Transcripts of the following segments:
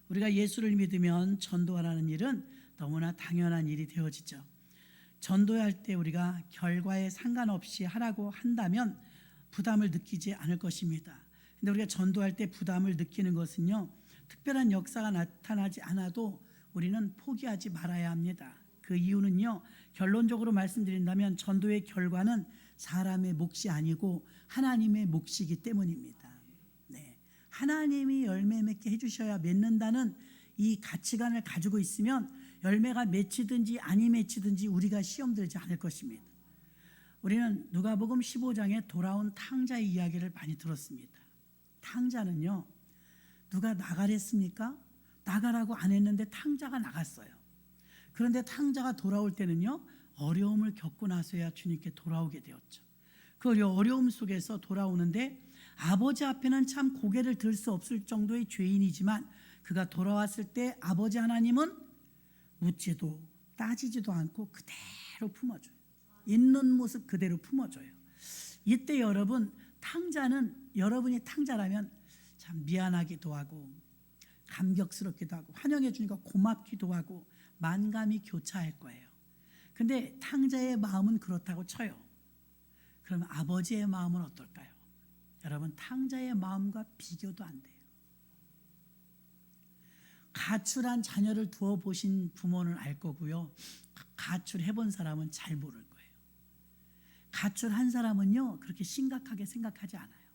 우리가 예수를 믿으면 전도하라는 일은 너무나 당연한 일이 되어지죠. 전도할 때 우리가 결과에 상관없이 하라고 한다면 부담을 느끼지 않을 것입니다. 근데 우리가 전도할 때 부담을 느끼는 것은요, 특별한 역사가 나타나지 않아도 우리는 포기하지 말아야 합니다. 그 이유는요, 결론적으로 말씀드린다면 전도의 결과는 사람의 몫이 아니고 하나님의 몫이기 때문입니다. 네, 하나님이 열매 맺게 해주셔야 맺는다는 이 가치관을 가지고 있으면 열매가 맺히든지 아니 맺히든지 우리가 시험 들지 않을 것입니다. 우리는 누가복음 15장에 돌아온 탕자의 이야기를 많이 들었습니다. 탕자는요, 누가 나가랬습니까? 나가라고 안 했는데 탕자가 나갔어요. 그런데 탕자가 돌아올 때는요, 어려움을 겪고 나서야 주님께 돌아오게 되었죠. 그 어려움 속에서 돌아오는데 아버지 앞에는 참 고개를 들 수 없을 정도의 죄인이지만 그가 돌아왔을 때 아버지 하나님은 묻지도 따지지도 않고 그대로 품어줘요. 있는 모습 그대로 품어줘요. 이때 여러분, 탕자는, 여러분이 탕자라면 참 미안하기도 하고 감격스럽기도 하고 환영해 주니까 고맙기도 하고 만감이 교차할 거예요. 근데 탕자의 마음은 그렇다고 쳐요. 그러면 아버지의 마음은 어떨까요? 여러분, 탕자의 마음과 비교도 안 돼요. 가출한 자녀를 두어 보신 부모는 알 거고요, 가출해 본 사람은 잘 모를 거예요. 가출한 사람은요, 그렇게 심각하게 생각하지 않아요.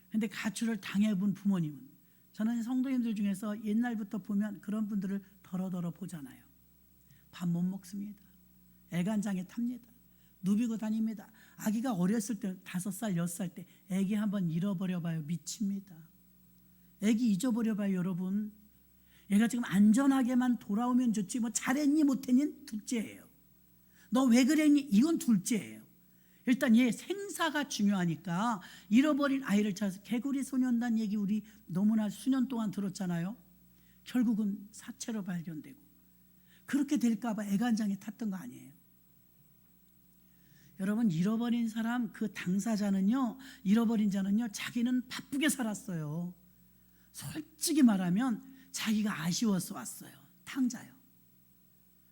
근데 가출을 당해본 부모님은, 저는 성도님들 중에서 옛날부터 보면 그런 분들을 더러더러 보잖아요. 밥 못 먹습니다. 애간장에 탑니다. 누비고 다닙니다. 아기가 어렸을 때 5살, 6살 때 애기 한번 잃어버려봐요. 미칩니다. 애기 잊어버려봐요, 여러분. 얘가 지금 안전하게만 돌아오면 좋지 뭐 잘했니 못했니 둘째예요. 너 왜 그랬니 이건 둘째예요. 일단 얘 생사가 중요하니까 잃어버린 아이를 찾아서 개구리 소년단 얘기 우리 너무나 수년 동안 들었잖아요. 결국은 사체로 발견되고 그렇게 될까 봐 애간장에 탔던 거 아니에요. 여러분, 잃어버린 사람, 그 당사자는요, 잃어버린 자는요, 자기는 바쁘게 살았어요. 솔직히 말하면 자기가 아쉬워서 왔어요. 탕자요.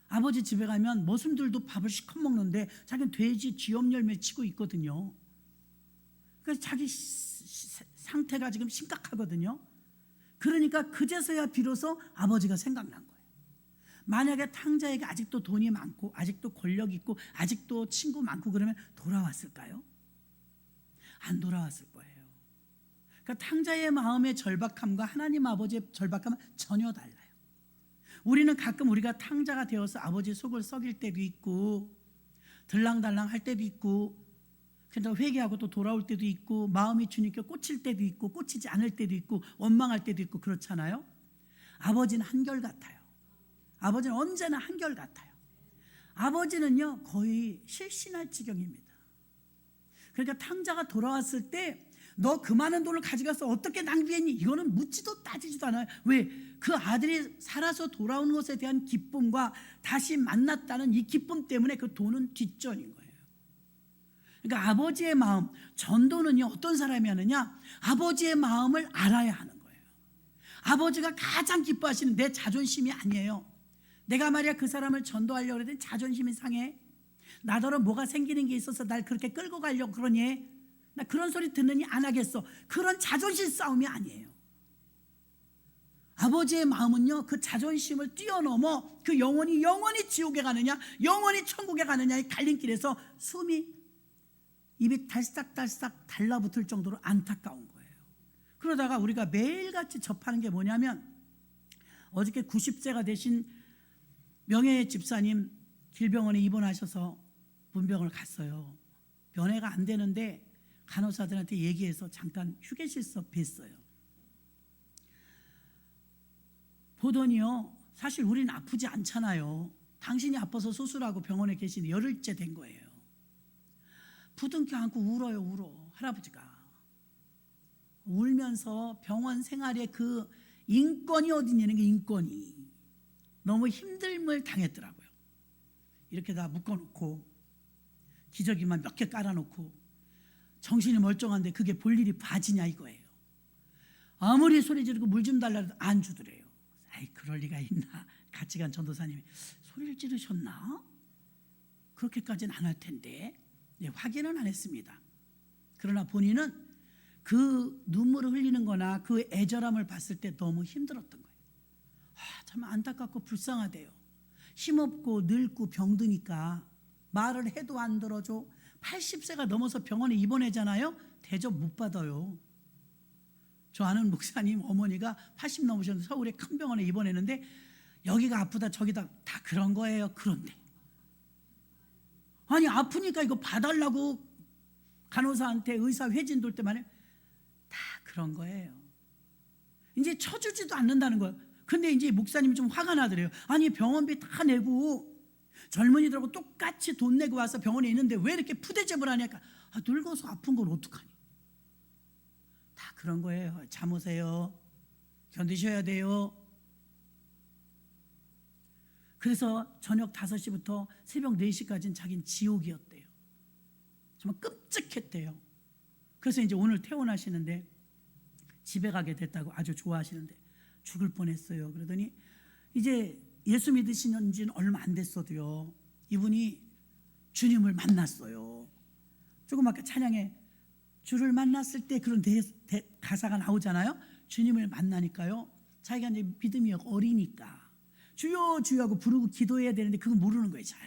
아버지 집에 가면 머슴들도 밥을 시커 먹는데 자기는 돼지 쥐엄 열매 치고 있거든요. 그래서 자기 상태가 지금 심각하거든요. 그러니까 그제서야 비로소 아버지가 생각난 거예요. 만약에 탕자에게 아직도 돈이 많고 아직도 권력 있고 아직도 친구 많고 그러면 돌아왔을까요? 안 돌아왔을 거예요. 그러니까 탕자의 마음의 절박함과 하나님 아버지의 절박함은 전혀 달라요. 우리는 가끔 우리가 탕자가 되어서 아버지 속을 썩일 때도 있고 들랑달랑 할 때도 있고 그래서 회개하고 또 돌아올 때도 있고 마음이 주님께 꽂힐 때도 있고 꽂히지 않을 때도 있고 원망할 때도 있고 그렇잖아요. 아버지는 한결같아요. 아버지는 언제나 한결같아요. 아버지는요, 거의 실신할 지경입니다. 그러니까 탕자가 돌아왔을 때 너 그 많은 돈을 가져가서 어떻게 낭비했니? 이거는 묻지도 따지지도 않아요. 왜? 그 아들이 살아서 돌아오는 것에 대한 기쁨과 다시 만났다는 이 기쁨 때문에 그 돈은 뒷전인 거예요. 그러니까 아버지의 마음, 전도는요, 어떤 사람이 하느냐? 아버지의 마음을 알아야 하는 거예요. 아버지가 가장 기뻐하시는 내 자존심이 아니에요. 내가 말이야 그 사람을 전도하려고 그랬더니 자존심이 상해. 나더러 뭐가 생기는 게 있어서 날 그렇게 끌고 가려고 그러니? 나 그런 소리 듣느니 안 하겠어. 그런 자존심 싸움이 아니에요. 아버지의 마음은요, 그 자존심을 뛰어넘어 그 영혼이 지옥에 가느냐 영원히 천국에 가느냐의 갈림길에서 숨이 입이 달싹달싹 달라붙을 정도로 안타까운 거예요. 그러다가 우리가 매일같이 접하는 게 뭐냐면, 어저께 90세가 되신 명예 집사님 길병원에 입원하셔서 문병을 갔어요. 면회가 안 되는데 간호사들한테 얘기해서 잠깐 휴게실서 뵀어요. 보더니요, 사실 우리는 아프지 않잖아요. 당신이 아파서 수술하고 병원에 계신 열흘째 된 거예요. 부둥켜 안고 울어요. 울어. 할아버지가 울면서 병원 생활에 그 인권이 어디냐는 게 인권이 너무 힘듦을 당했더라고요. 이렇게 다 묶어놓고 기저귀만 몇 개 깔아놓고 정신이 멀쩡한데 그게 볼 일이 바지냐 이거예요. 아무리 소리 지르고 물 좀 달라 해도 안 주더래요. 아이 그럴 리가 있나. 같이 간 전도사님이 소리를 지르셨나? 그렇게까지는 안 할 텐데. 네, 확인은 안 했습니다. 그러나 본인은 그 눈물을 흘리는 거나 그 애절함을 봤을 때 너무 힘들었던 거예요. 참 안타깝고 불쌍하대요. 힘없고 늙고 병드니까 말을 해도 안 들어줘. 80세가 넘어서 병원에 입원하잖아요. 대접 못 받아요. 저 아는 목사님 어머니가 80 넘으셨는데 서울에 큰 병원에 입원했는데 여기가 아프다 저기다 다 그런 거예요. 그런데 아니 아프니까 이거 봐달라고 간호사한테 의사 회진 돌 때만 해. 다 그런 거예요. 이제 쳐주지도 않는다는 거예요. 근데 이제 목사님이 좀 화가 나더래요. 아니 병원비 다 내고 젊은이들하고 똑같이 돈 내고 와서 병원에 있는데 왜 이렇게 푸대접을 하냐니까 늙어서 아픈 걸 어떡하니. 다 그런 거예요. 참으세요. 견디셔야 돼요. 그래서 저녁 5시부터 새벽 4시까지는 자기는 지옥이었대요. 정말 끔찍했대요. 그래서 이제 오늘 퇴원하시는데 집에 가게 됐다고 아주 좋아하시는데 죽을 뻔했어요. 그러더니 이제 예수 믿으신 지는 얼마 안 됐어도요. 이분이 주님을 만났어요. 조금 아까 찬양에 주를 만났을 때 그런 가사가 나오잖아요. 주님을 만나니까요. 자기가 이제 믿음이 어리니까 주여 주여 하고 부르고 기도해야 되는데 그건 모르는 거예요. 잘.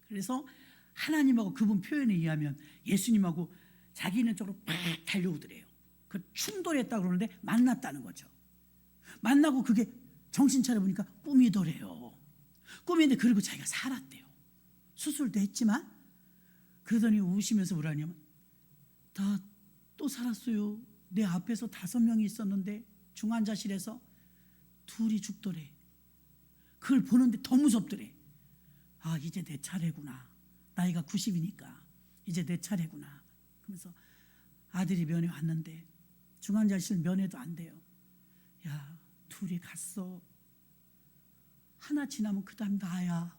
그래서 하나님하고 그분 표현에 의하면 예수님하고 자기는 쪽으로 팍 달려오더래요. 그 충돌했다 그러는데 만났다는 거죠. 만나고 그게 정신 차려보니까 꿈이더래요. 꿈인데 그리고 자기가 살았대요. 수술도 했지만. 그러더니 우시면서 뭐라냐면 다 또 살았어요. 내 앞에서 5명이 있었는데 중환자실에서 2이 죽더래. 그걸 보는데 더 무섭더래. 아 이제 내 차례구나. 나이가 90이니까 이제 내 차례구나. 그러면서 아들이 면회 왔는데 중환자실 면회도 안 돼요. 야 2이 갔어. 하나 지나면 그 다음 나야.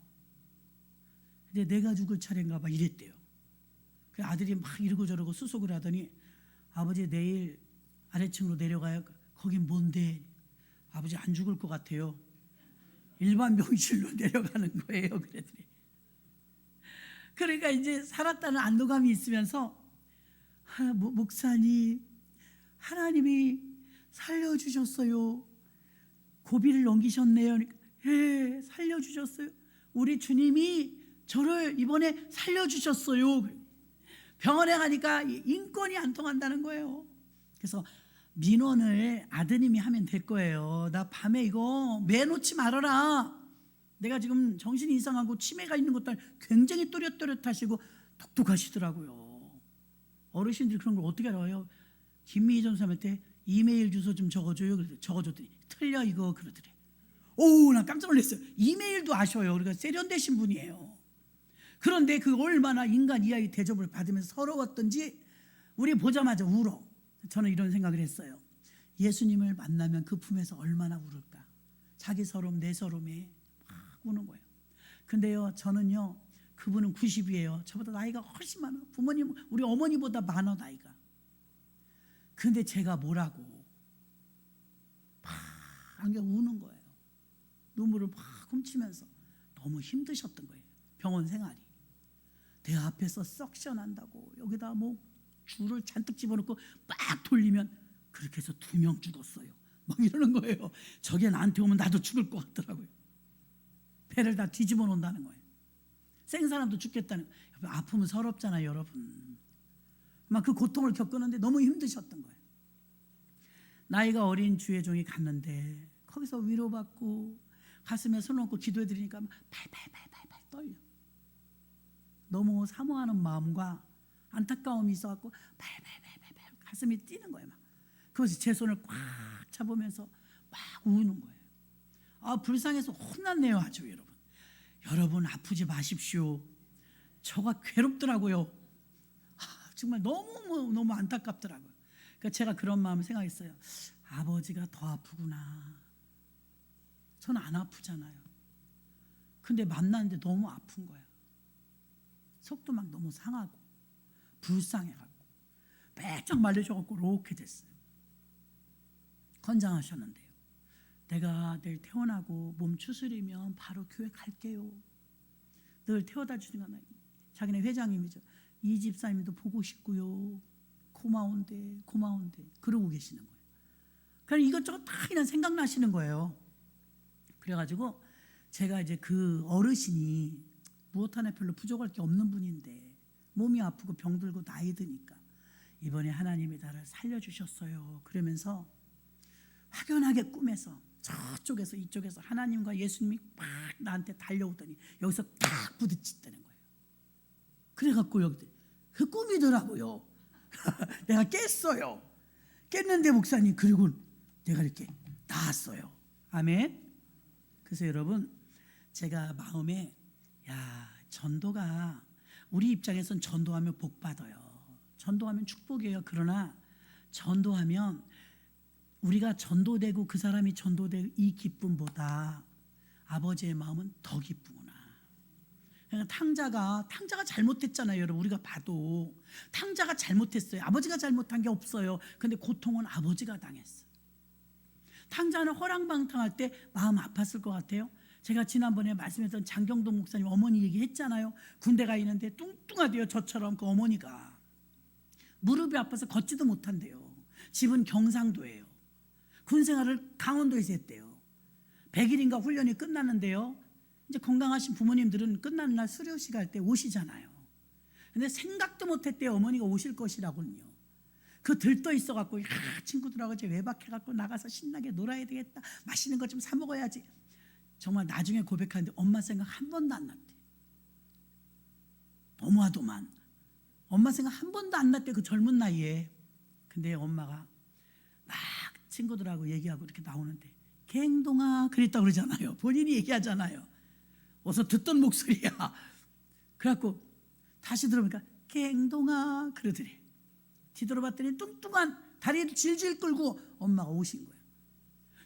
근데 내가 죽을 차례인가 봐 이랬대요. 그 아들이 막 이러고 저러고 수속을 하더니 아버지 내일 아래층으로 내려가요. 거긴 뭔데? 아버지 안 죽을 것 같아요. 일반 병실로 내려가는 거예요. 그랬더니 그러니까 이제 살았다는 안도감이 있으면서 목사님 하나님이 살려주셨어요. 고비를 넘기셨네요. 예, 살려주셨어요. 우리 주님이 저를 이번에 살려주셨어요. 병원에 가니까 인권이 안 통한다는 거예요. 그래서 민원을 아드님이 하면 될 거예요. 나 밤에 이거 매놓지 말아라. 내가 지금 정신이 이상하고 치매가 있는 것도 굉장히 또렷또렷하시고 똑똑하시더라고요. 어르신들이 그런 걸 어떻게 알아요? 김미희 전사님한테 이메일 주소 좀 적어줘요. 그래서 적어줬더니 틀려 이거 그러더래. 오, 나 깜짝 놀랐어요. 이메일도 아셔요. 그러니까 세련되신 분이에요. 그런데 그 얼마나 인간 이하의 대접을 받으면서 서러웠던지 우리 보자마자 울어. 저는 이런 생각을 했어요. 예수님을 만나면 그 품에서 얼마나 울을까. 자기 서러움 내 서러움에 막 우는 거예요. 근데요 저는요 그분은 90이에요. 저보다 나이가 훨씬 많아. 부모님 우리 어머니보다 많아 나이가. 근데 제가 뭐라고 막 안겨 우는 거예요. 눈물을 막 훔치면서 너무 힘드셨던 거예요. 병원 생활이. 내 앞에서 석션한다고 여기다 뭐 줄을 잔뜩 집어넣고 막 돌리면 그렇게 해서 2명 죽었어요. 막 이러는 거예요. 저게 나한테 오면 나도 죽을 것 같더라고요. 배를 다 뒤집어 놓는다는 거예요. 생사람도 죽겠다는 거예요. 아프면 서럽잖아요 여러분. 막 그 고통을 겪었는데 너무 힘드셨던 거예요. 나이가 어린 주의 종이 갔는데 거기서 위로받고 가슴에 손 얹고 기도해드리니까 팔팔팔팔 떨려. 너무 사모하는 마음과 안타까움이 있어갖고 팔팔팔팔 가슴이 뛰는 거예요. 막. 그래서 제 손을 꽉 잡으면서 막 우는 거예요. 아 불쌍해서 혼났네요 아주 여러분. 여러분 아프지 마십시오. 저가 괴롭더라고요. 정말 너무 안타깝더라고요. 그러니까 제가 그런 마음을 생각했어요. 아버지가 더 아프구나. 저는 안 아프잖아요. 근데 만났는데 너무 아픈 거야. 속도 막 너무 상하고 불쌍해갖고 빼짝 말려져갖고 이렇게 됐어요. 건장하셨는데요. 내가 내일 퇴원하고 몸 추스리면 바로 교회 갈게요. 늘 태워다 주는 거나. 자기네 회장님이죠. 이 집사님도 보고 싶고요. 고마운데 그러고 계시는 거예요. 그럼 이것저것 다 그냥 생각나시는 거예요. 그래가지고 제가 이제 그 어르신이 무엇 하나 별로 부족할 게 없는 분인데 몸이 아프고 병들고 나이 드니까 이번에 하나님이 나를 살려주셨어요. 그러면서 확연하게 꿈에서 저쪽에서 이쪽에서 하나님과 예수님이 막 나한테 달려오더니 여기서 딱 부딪혔다는 거예요. 그래갖고 여기 그 꿈이더라고요. 내가 깼어요. 깼는데 목사님 그리고 내가 이렇게 나았어요. 아멘. 그래서 여러분 제가 마음에 전도가 우리 입장에선 전도하면 복 받아요. 전도하면 축복이에요. 그러나 전도하면 우리가 전도되고 그 사람이 전도되고 이 기쁨보다 아버지의 마음은 더 기쁘구나. 그러니까 탕자가 잘못했잖아요. 여러분 우리가 봐도 탕자가 잘못했어요. 아버지가 잘못한 게 없어요. 근데 고통은 아버지가 당했어요. 탕자는 허랑방탕할 때 마음 아팠을 것 같아요. 제가 지난번에 말씀했던 장경동 목사님 어머니 얘기했잖아요. 군대 가 있는데 뚱뚱하대요. 저처럼 그 어머니가 무릎이 아파서 걷지도 못한대요. 집은 경상도예요. 군생활을 강원도에서 했대요. 100일인가 훈련이 끝났는데요. 이제 건강하신 부모님들은 끝나는 날 수료식 할 때 오시잖아요. 근데 생각도 못했대요. 어머니가 오실 것이라고는요. 그 들떠 있어갖고 친구들하고 이제 외박해갖고 나가서 신나게 놀아야 되겠다. 맛있는 거 좀 사 먹어야지. 정말 나중에 고백하는데 엄마 생각 한 번도 안 났대. 너무하더만. 엄마 생각 한 번도 안 났대. 그 젊은 나이에. 근데 엄마가 막 친구들하고 얘기하고 이렇게 나오는데 갱동아 그랬다고 그러잖아요. 본인이 얘기하잖아요. 어서 듣던 목소리야. 그래갖고 다시 들어보니까 갱동아 그러더래. 뒤돌아봤더니 뚱뚱한 다리를 질질 끌고 엄마가 오신 거예요.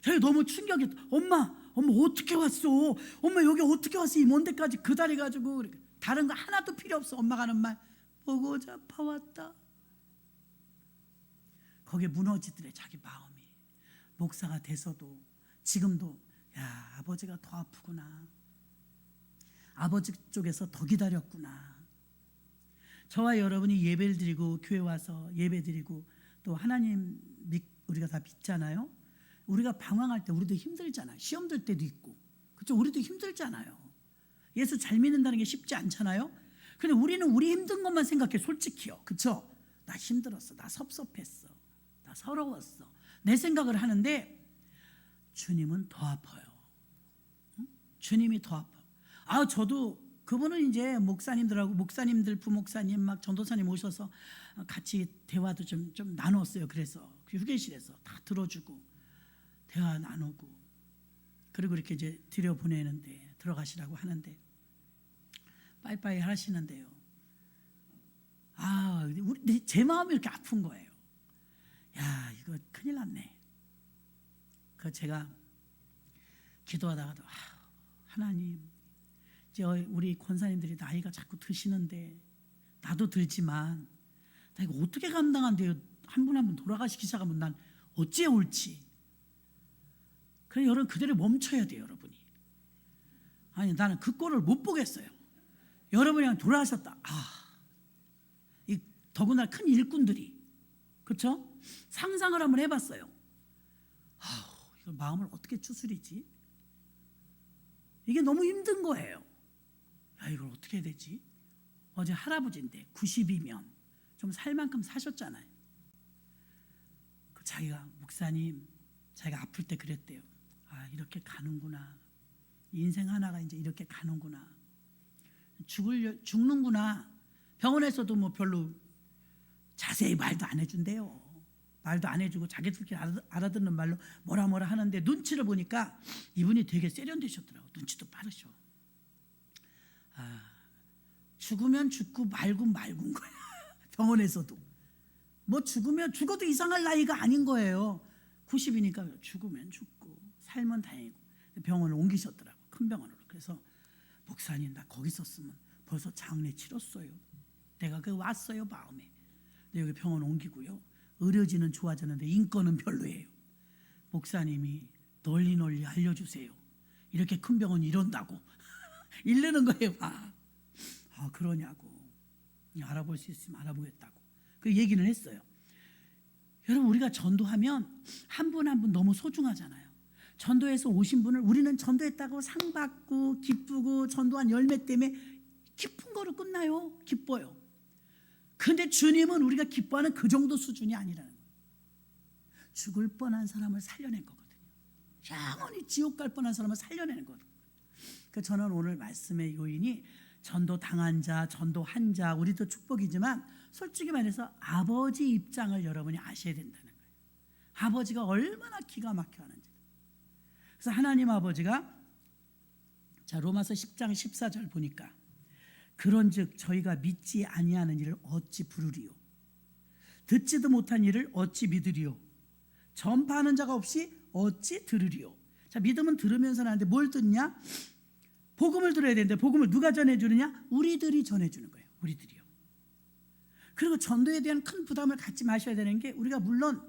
저희 너무 충격이었다. 엄마 어떻게 왔어? 엄마 여기 어떻게 왔어? 이 먼 데까지 그 다리 가지고. 다른 거 하나도 필요 없어. 엄마가 하는 말 보고 잡아왔다. 거기에 무너지더래 자기 마음이. 목사가 돼서도 지금도 아버지가 더 아프구나. 아버지 쪽에서 더 기다렸구나. 저와 여러분이 예배를 드리고 교회 와서 예배 드리고 또 하나님 우리가 다 믿잖아요. 우리가 방황할 때 우리도 힘들잖아요. 시험 들 때도 있고. 그렇죠? 우리도 힘들잖아요. 예수 잘 믿는다는 게 쉽지 않잖아요. 근데 우리는 우리 힘든 것만 생각해. 솔직히요. 그렇죠? 나 힘들었어. 나 섭섭했어. 나 서러웠어. 내 생각을 하는데 주님은 더 아파요. 응? 주님이 더 아파요. 저도 그분은 이제 목사님들 부목사님 막 전도사님 오셔서 같이 대화도 좀 나눴어요. 그래서 그 휴게실에서 다 들어주고 대화 나누고 그리고 이렇게 이제 들여보내는데 들어가시라고 하는데 빠이빠이 하시는데요. 제 마음이 이렇게 아픈 거예요. 이거 큰일 났네. 그 제가 기도하다가도 하나님 이제 우리 권사님들이 나이가 자꾸 드시는데 나도 들지만 나 이거 어떻게 감당한대요. 한 분 한 분 돌아가시기 시작하면 난 어찌해 올지. 그래 여러분 그대로 멈춰야 돼요. 여러분이. 나는 그 꼴을 못 보겠어요. 여러분이 그냥 돌아가셨다. 더구나 큰 일꾼들이 그렇죠? 상상을 한번 해봤어요. 이거 마음을 어떻게 추스리지? 이게 너무 힘든 거예요. 이걸 어떻게 해야 되지? 어제 할아버지인데 90이면 좀 살 만큼 사셨잖아요. 자기가 목사님 자기가 아플 때 그랬대요. 이렇게 가는구나. 인생 하나가 이제 이렇게 가는구나. 죽는구나. 병원에서도 뭐 별로 자세히 말도 안 해준대요. 말도 안 해주고 자기들끼리 알아듣는 말로 뭐라 하는데 눈치를 보니까 이분이 되게 세련되셨더라고요. 눈치도 빠르셔. 죽으면 죽고 말군 거야. 병원에서도. 뭐 죽어도 이상할 나이가 아닌 거예요. 90이니까 죽으면 죽고 살면 다행이고. 병원을 옮기셨더라고. 큰 병원으로. 그래서 목사님 나 거기 있었으면 벌써 장례 치렀어요. 내가 왔어요 마음에. 근데 여기 병원 옮기고요. 의료진은 좋아졌는데 인권은 별로예요. 목사님이 널리 널리 알려주세요. 이렇게 큰 병원 이런다고 이르는 거예요. 그러냐고. 알아볼 수 있으면 알아보겠다고. 그 얘기는 했어요. 여러분, 우리가 전도하면 한 분 한 분 너무 소중하잖아요. 전도해서 오신 분을 우리는 전도했다고 상 받고 기쁘고 전도한 열매 때문에 기쁜 거로 끝나요. 기뻐요. 근데 주님은 우리가 기뻐하는 그 정도 수준이 아니라는 거예요. 죽을 뻔한 사람을 살려낸 거거든요. 영원히 지옥 갈 뻔한 사람을 살려내는 거거든요. 그래서 저는 오늘 말씀의 요인이 전도 당한 자, 전도한 자, 우리도 축복이지만 솔직히 말해서 아버지 입장을 여러분이 아셔야 된다는 거예요. 아버지가 얼마나 기가 막혀 하는지. 그래서 하나님 아버지가 로마서 10장 14절 보니까 그런즉 저희가 믿지 아니하는 일을 어찌 부르리요, 듣지도 못한 일을 어찌 믿으리요, 전파하는 자가 없이 어찌 들으리요. 자, 믿음은 들으면서 나는데 뭘 듣냐? 복음을 들어야 되는데 복음을 누가 전해주느냐? 우리들이 전해주는 거예요. 우리들이요. 그리고 전도에 대한 큰 부담을 갖지 마셔야 되는 게, 우리가 물론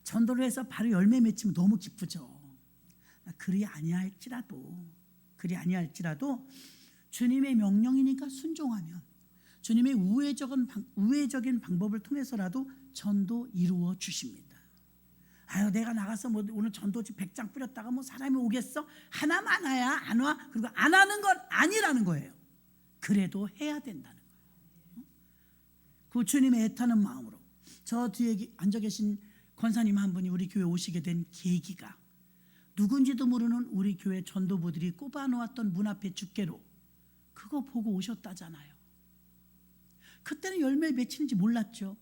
전도를 해서 바로 열매 맺히면 너무 기쁘죠. 그리 아니할지라도 주님의 명령이니까 순종하면, 주님의 우회적인 방법을 통해서라도 전도 이루어 주십니다. 내가 나가서 오늘 전도지 100장 뿌렸다가 사람이 오겠어? 하나 많아야 안 와. 그리고 안 하는 건 아니라는 거예요. 그래도 해야 된다는 거예요. 그 주님의 애타는 마음으로. 저 뒤에 앉아 계신 권사님 한 분이 우리 교회 오시게 된 계기가, 누군지도 모르는 우리 교회 전도부들이 꼽아놓았던 문 앞에 주께로 그거 보고 오셨다잖아요. 그때는 열매 맺히는지 몰랐죠.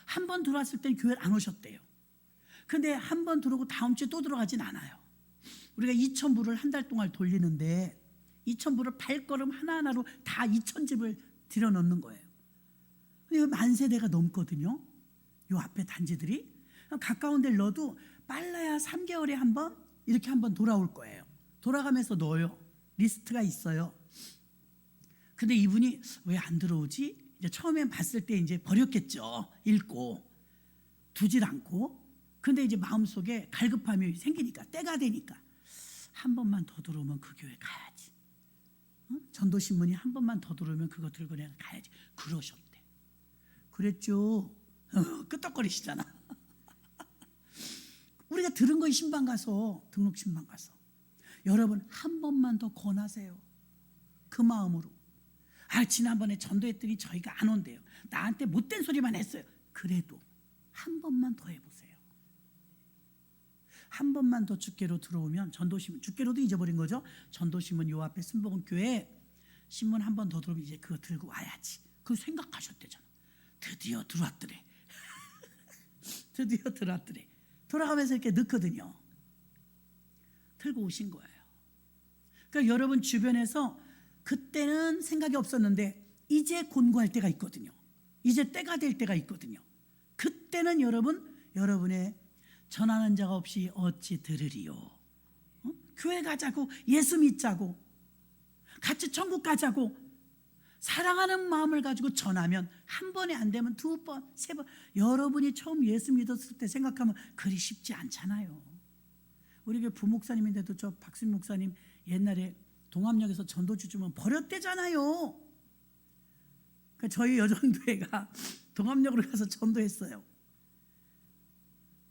한 번 들어왔을 때는 교회를 안 오셨대요. 근데 한 번 들어오고 다음 주에 또 들어가진 않아요. 우리가 2,000부를 한 달 동안 돌리는데 2,000부를 발걸음 하나하나로 다 2,000집을 들여놓는 거예요. 근데 만세대가 넘거든요. 요 앞에 단지들이. 가까운 데를 넣어도 빨라야 3개월에 한 번 이렇게 한 번 돌아올 거예요. 돌아가면서 넣어요. 리스트가 있어요. 근데 이분이 왜 안 들어오지? 이제 처음엔 봤을 때 이제 버렸겠죠. 읽고 두질 않고. 근데 이제 마음속에 갈급함이 생기니까, 때가 되니까 한 번만 더 들어오면 그 교회 가야지. 전도신문이 한 번만 더 들어오면 그거 들고 내가 가야지. 그러셨대. 그랬죠. 끄떡거리시잖아. 우리가 들은 거에 신방 가서, 등록 신방 가서 여러분 한 번만 더 권하세요. 그 마음으로. 지난번에 전도했더니 저희가 안 온대요. 나한테 못된 소리만 했어요. 그래도 한 번만 더 해보세요. 한 번만 더 주께로 들어오면, 전도신문, 주께로도 잊어버린 거죠. 전도신문 요 앞에 순복음교회 신문 한 번 더 들어오면 이제 그거 들고 와야지. 그거 생각하셨대잖아. 드디어 들어왔더래. 드디어 들어왔더래. 돌아가면서 이렇게 넣거든요. 들고 오신 거예요. 그러니까 여러분 주변에서 그때는 생각이 없었는데 이제 곤고할 때가 있거든요. 이제 때가 될 때가 있거든요. 그때는 여러분의 전하는 자가 없이 어찌 들으리요. 교회 가자고, 예수 믿자고, 같이 천국 가자고 사랑하는 마음을 가지고 전하면 한 번에 안 되면 2번, 3번. 여러분이 처음 예수 믿었을 때 생각하면 그리 쉽지 않잖아요. 우리 교회 부목사님인데도 저 박수민 목사님 옛날에 동암역에서 전도주 주면 버렸대잖아요. 그러니까 저희 여전도회가 동암역으로 가서 전도했어요.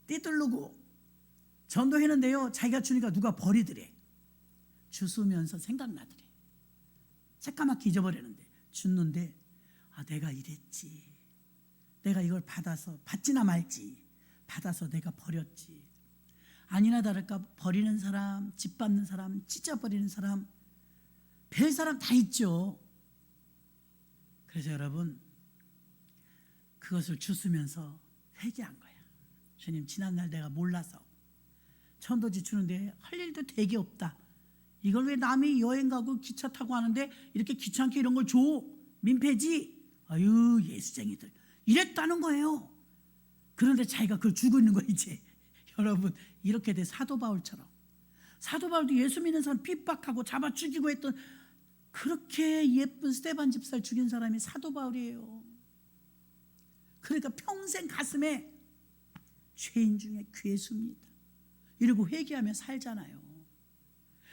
띠뚫르고 전도했는데요, 자기가 주니까 누가 버리더래. 주수면서 생각나더래. 새까맣게 잊어버리는데, 줬는데 내가 이랬지, 내가 이걸 받지나 말지 받아서 내가 버렸지. 아니나 다를까 버리는 사람, 집 받는 사람, 찢어버리는 사람, 별 사람 다 있죠. 그래서 여러분 그것을 주수면서 회개한 거야. 주님, 지난날 내가 몰라서 천도지 주는데 할 일도 되게 없다. 이걸 왜 남이 여행 가고 기차 타고 하는데 이렇게 귀찮게 이런 걸 줘? 민폐지? 아유, 예수쟁이들. 이랬다는 거예요. 그런데 자기가 그걸 주고 있는 거야 이제. 여러분, 이렇게 돼. 사도 바울처럼. 사도 바울도 예수 믿는 사람 핍박하고 잡아 죽이고 했던, 그렇게 예쁜 스데반 집사를 죽인 사람이 사도 바울이에요. 그러니까 평생 가슴에 죄인 중에 괴수입니다. 이러고 회개하며 살잖아요.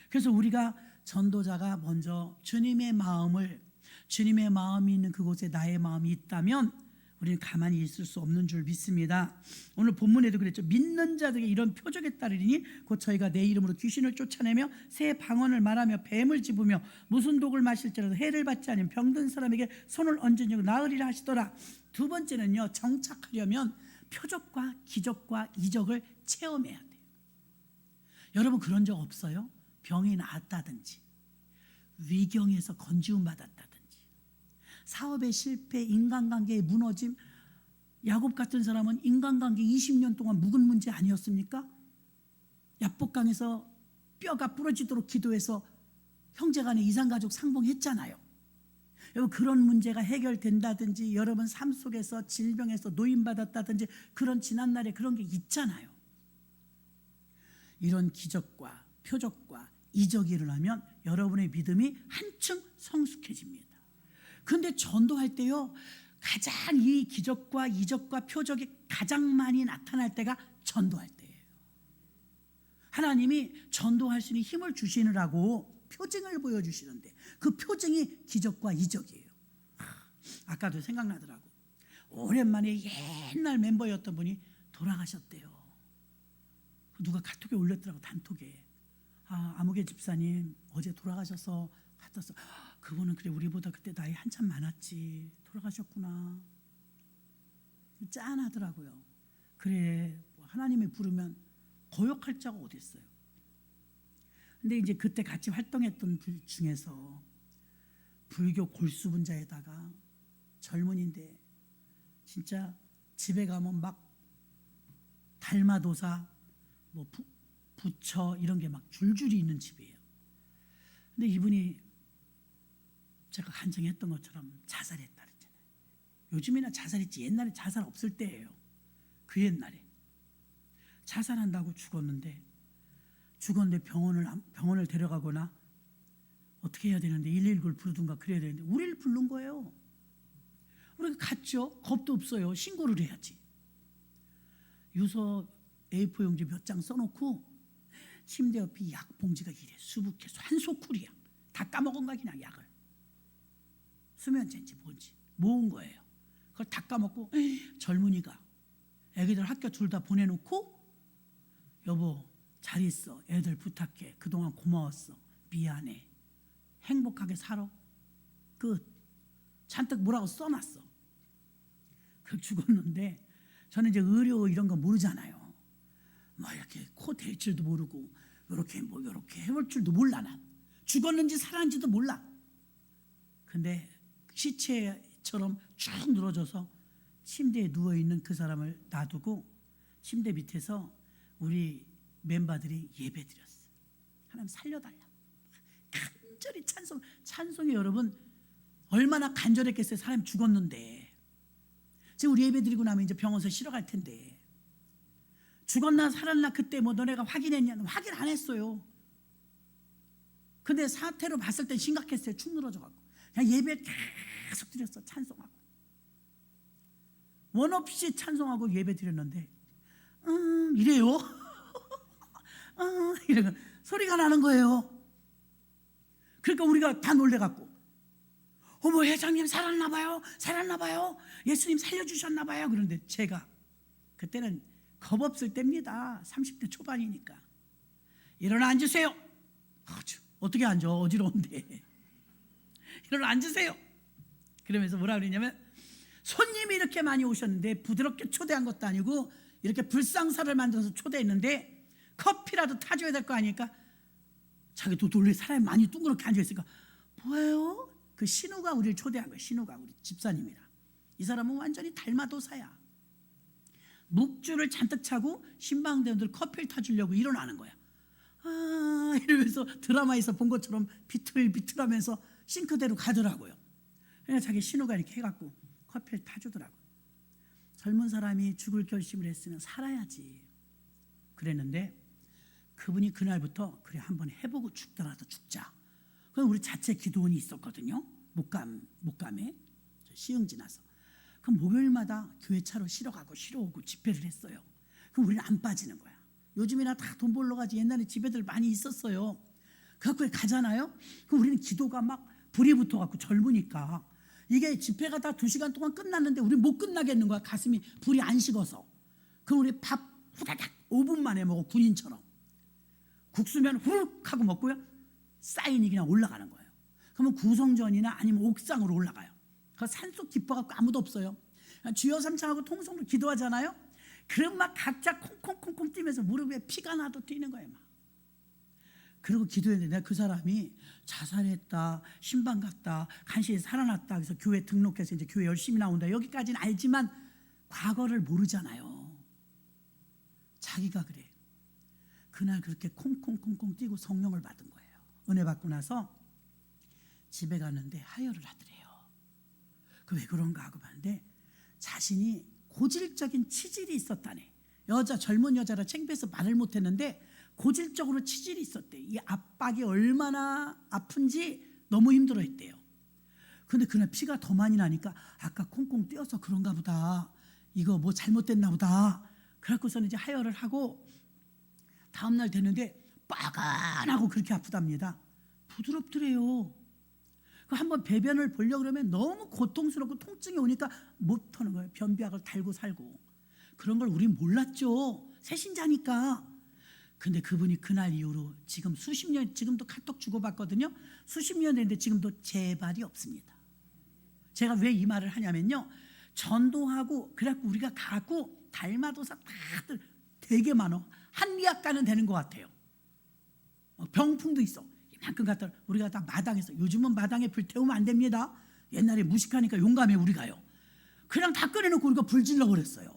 그래서 우리가 전도자가 먼저 주님의 마음이 있는 그곳에 나의 마음이 있다면 우리는 가만히 있을 수 없는 줄 믿습니다. 오늘 본문에도 그랬죠. 믿는 자들에게 이런 표적에 따르리니 곧 저희가 내 이름으로 귀신을 쫓아내며 새 방언을 말하며 뱀을 집으며 무슨 독을 마실지라도 해를 받지 않으면 병든 사람에게 손을 얹으니 나으리라 하시더라. 두 번째는요, 정착하려면 표적과 기적과 이적을 체험해야 돼요. 여러분 그런 적 없어요? 병이 나았다든지 위경에서 건지움 받았다든지 사업의 실패, 인간관계의 무너짐. 야곱 같은 사람은 인간관계 20년 동안 묵은 문제 아니었습니까? 야복강에서 뼈가 부러지도록 기도해서 형제간에 이산가족 상봉했잖아요. 여러분 그런 문제가 해결된다든지 여러분 삶 속에서 질병에서 노임받았다든지 그런 지난날에 그런 게 있잖아요. 이런 기적과 표적과 이적이 일어나면 여러분의 믿음이 한층 성숙해집니다. 그런데 전도할 때요, 가장 이 기적과 이적과 표적이 가장 많이 나타날 때가 전도할 때예요. 하나님이 전도할 수 있는 힘을 주시느라고 표징을 보여주시는데 그 표징이 기적과 이적이에요. 아까도 생각나더라고. 오랜만에 옛날 멤버였던 분이 돌아가셨대요. 누가 카톡에 올렸더라고, 단톡에. 아무개 집사님 어제 돌아가셔서 갔었어. 그분은 그래 우리보다 그때 나이 한참 많았지. 돌아가셨구나. 짠하더라고요. 그래 하나님이 부르면 거역할 자가 어디 있어요. 근데 이제 그때 같이 활동했던 분 중에서 불교 골수분자에다가 젊은인데 진짜 집에 가면 막 달마도사 뭐 부처 이런 게 막 줄줄이 있는 집이에요. 근데 이분이 제가 간증했던 것처럼 자살했다 그랬잖아요. 요즘이나 자살했지 옛날에 자살 없을 때예요. 그 옛날에 자살한다고 죽었는데 병원을 데려가거나 어떻게 해야 되는데 119를 부르든가 그래야 되는데 우리를 부른 거예요. 우리가 갔죠. 겁도 없어요. 신고를 해야지. 유서 A4 용지 몇 장 써놓고 침대 옆에 약 봉지가 이래 수북해서 한 소쿠리야. 다 까먹은가 그냥 약을. 수면제인지 뭔지 모은 거예요. 그걸 다 까먹고 젊은이가 애기들 학교 둘 다 보내놓고 여보 잘 있어. 애들 부탁해. 그동안 고마웠어. 미안해. 행복하게 살아. 끝. 잔뜩 뭐라고 써놨어. 그 죽었는데 저는 이제 의료 이런 거 모르잖아요. 뭐 이렇게 코 댈 줄도 모르고 이렇게 뭐 이렇게 해볼 줄도 몰라. 난 죽었는지 살았는지도 몰라. 근데 시체처럼 쭉 늘어져서 침대에 누워있는 그 사람을 놔두고 침대 밑에서 우리 멤버들이 예배 드렸어. 하나님 살려달라고 간절히 찬송이 여러분 얼마나 간절했겠어요. 사람이 죽었는데 지금 우리 예배 드리고 나면 이제 병원서 쉬러 갈 텐데 죽었나 살았나 그때 뭐 너네가 확인했냐? 확인 안 했어요. 근데 사태로 봤을 땐 심각했어요. 축 늘어져갖고 그냥 예배 계속 드렸어. 찬송하고 원 없이 찬송하고 예배 드렸는데 이래요. 이러고 소리가 나는 거예요. 그러니까 우리가 다 놀래갖고 어머 회장님 살았나 봐요. 예수님 살려주셨나 봐요. 그런데 제가 그때는 겁 없을 때입니다. 30대 초반이니까 일어나 앉으세요. 어떻게 앉아 어지러운데. 일어나 앉으세요. 그러면서 뭐라 그러냐면 손님이 이렇게 많이 오셨는데 부드럽게 초대한 것도 아니고 이렇게 불상사를 만들어서 초대했는데 커피라도 타줘야 될 거 아니까 자기도 놀래 사람이 많이 둥그렇게 앉아있으니까 뭐예요? 그 신우가 우리를 초대한 거예요. 신우가 우리 집사님이라. 이 사람은 완전히 달마도사야. 묵주를 잔뜩 차고 신방대원들 커피를 타주려고 일어나는 거야. 이러면서 드라마에서 본 것처럼 비틀비틀하면서 싱크대로 가더라고요. 그러니까 자기 신우가 이렇게 해갖고 커피를 타주더라고요. 젊은 사람이 죽을 결심을 했으면 살아야지 그랬는데 그분이 그날부터 그래 한번 해보고 죽더라도 죽자. 그럼 우리 자체 기도원이 있었거든요. 목감에 시흥 지나서. 그럼 목요일마다 교회 차로 쉬러 가고 쉬러 오고 집회를 했어요. 그럼 우리는 안 빠지는 거야. 요즘이나 다 돈 벌러 가지. 옛날에 집애들 많이 있었어요. 그래갖고 가잖아요. 그럼 우리는 기도가 막 불이 붙어갖고 젊으니까 이게 집회가 다 2시간 동안 끝났는데 우리 못 끝나겠는 거야. 가슴이 불이 안 식어서. 그럼 우리 밥 후다닥 5분 만에 먹어. 군인처럼 국수면 후룩 하고 먹고요. 사인이 그냥 올라가는 거예요. 그러면 구성전이나 아니면 옥상으로 올라가요. 그 산속 깊어갖고 아무도 없어요. 주여 삼창하고 통성으로 기도하잖아요. 그럼 막 각자 콩콩콩콩 뛰면서 무릎에 피가 나도 뛰는 거예요. 막. 그리고 기도했는데 내가 그 사람이 자살했다, 신방 갔다, 간신히 살아났다. 그래서 교회 등록해서 이제 교회 열심히 나온다. 여기까지는 알지만 과거를 모르잖아요. 자기가 그래. 그날 그렇게 콩콩콩콩 뛰고 성령을 받은 거예요. 은혜 받고 나서 집에 갔는데 하혈을 하더래요. 그 왜 그런가 하고 봤는데 자신이 고질적인 치질이 있었다네. 젊은 여자라 창피해서 말을 못했는데 고질적으로 치질이 있었대. 이 압박이 얼마나 아픈지 너무 힘들어했대요. 근데 그날 피가 더 많이 나니까 아까 콩콩 뛰어서 그런가 보다. 이거 뭐 잘못됐나 보다. 그래갖고서는 이제 하혈을 하고 다음날 됐는데 빠간하고 그렇게 아프답니다. 부드럽더래요. 한번 배변을 보려고 그러면 너무 고통스럽고 통증이 오니까 못 터는 거예요. 변비약을 달고 살고. 그런 걸 우린 몰랐죠. 새신자니까. 근데 그분이 그날 이후로 지금 수십 년, 지금도 카톡 주고받거든요. 수십 년 됐는데 지금도 재발이 없습니다. 제가 왜 이 말을 하냐면요. 전도하고 그래갖고 우리가 가고 달마도사 다들 되게 많아. 한의학과는 되는 것 같아요. 병풍도 있어. 이만큼 갖다 우리가 다 마당에서, 요즘은 마당에 불 태우면 안 됩니다. 옛날에 무식하니까 용감해 우리가요. 그냥 다 끓여놓고 우리가 불 질러 버렸어요.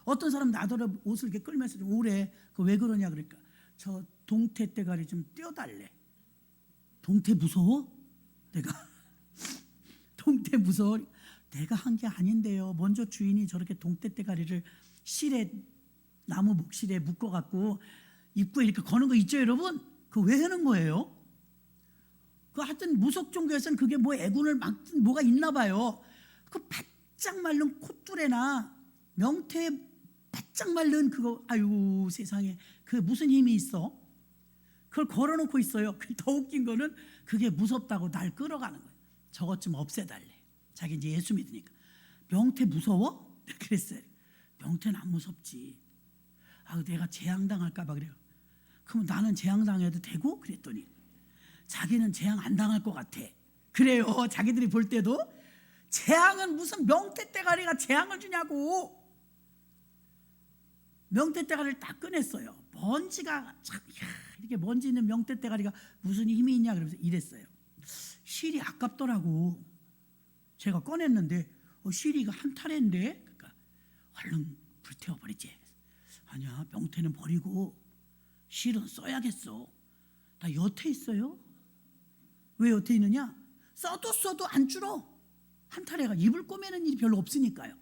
어떤 사람 나더러 옷을 이렇게 끌면서 오래 그 왜 그러냐 그러니까 저 동태 대가리 좀 떼어달래. 동태 무서워? 내가 동태 무서워? 내가 한 게 아닌데요. 먼저 주인이 저렇게 동태 대가리를 실에 나무 목실에 묶어갖고 입구에 이렇게 거는 거 있죠 여러분? 그거 왜 하는 거예요? 그 하여튼 무속 종교에서는 그게 뭐 애군을 막든 뭐가 있나 봐요. 그 바짝 마른 콧뚜레나 명태 바짝 마른 그거 아유 세상에 그 무슨 힘이 있어? 그걸 걸어놓고 있어요. 더 웃긴 거는 그게 무섭다고 날 끌어가는 거예요. 저것 좀 없애달래. 자기 이제 예수 믿으니까. 명태 무서워? 그랬어요. 명태는 안 무섭지. 아 내가 재앙당할까 봐 그래요. 그럼 나는 재앙당해도 되고? 그랬더니 자기는 재앙 안 당할 것 같아. 그래요. 자기들이 볼 때도 재앙은 무슨 명태대가리가 재앙을 주냐고. 명태대가리를 딱 꺼냈어요. 먼지가 참 이렇게 먼지 있는 명태대가리가 무슨 힘이 있냐 그러면서 이랬어요. 실이 아깝더라고. 제가 꺼냈는데 실이 이거 한 타래인데 그러니까 얼른 불태워버리지. 아니야 명태는 버리고 실은 써야겠어. 나 여태 있어요. 왜 여태 있느냐? 써도 안 줄어. 한 타래가 입을 꼬매는 일이 별로 없으니까요.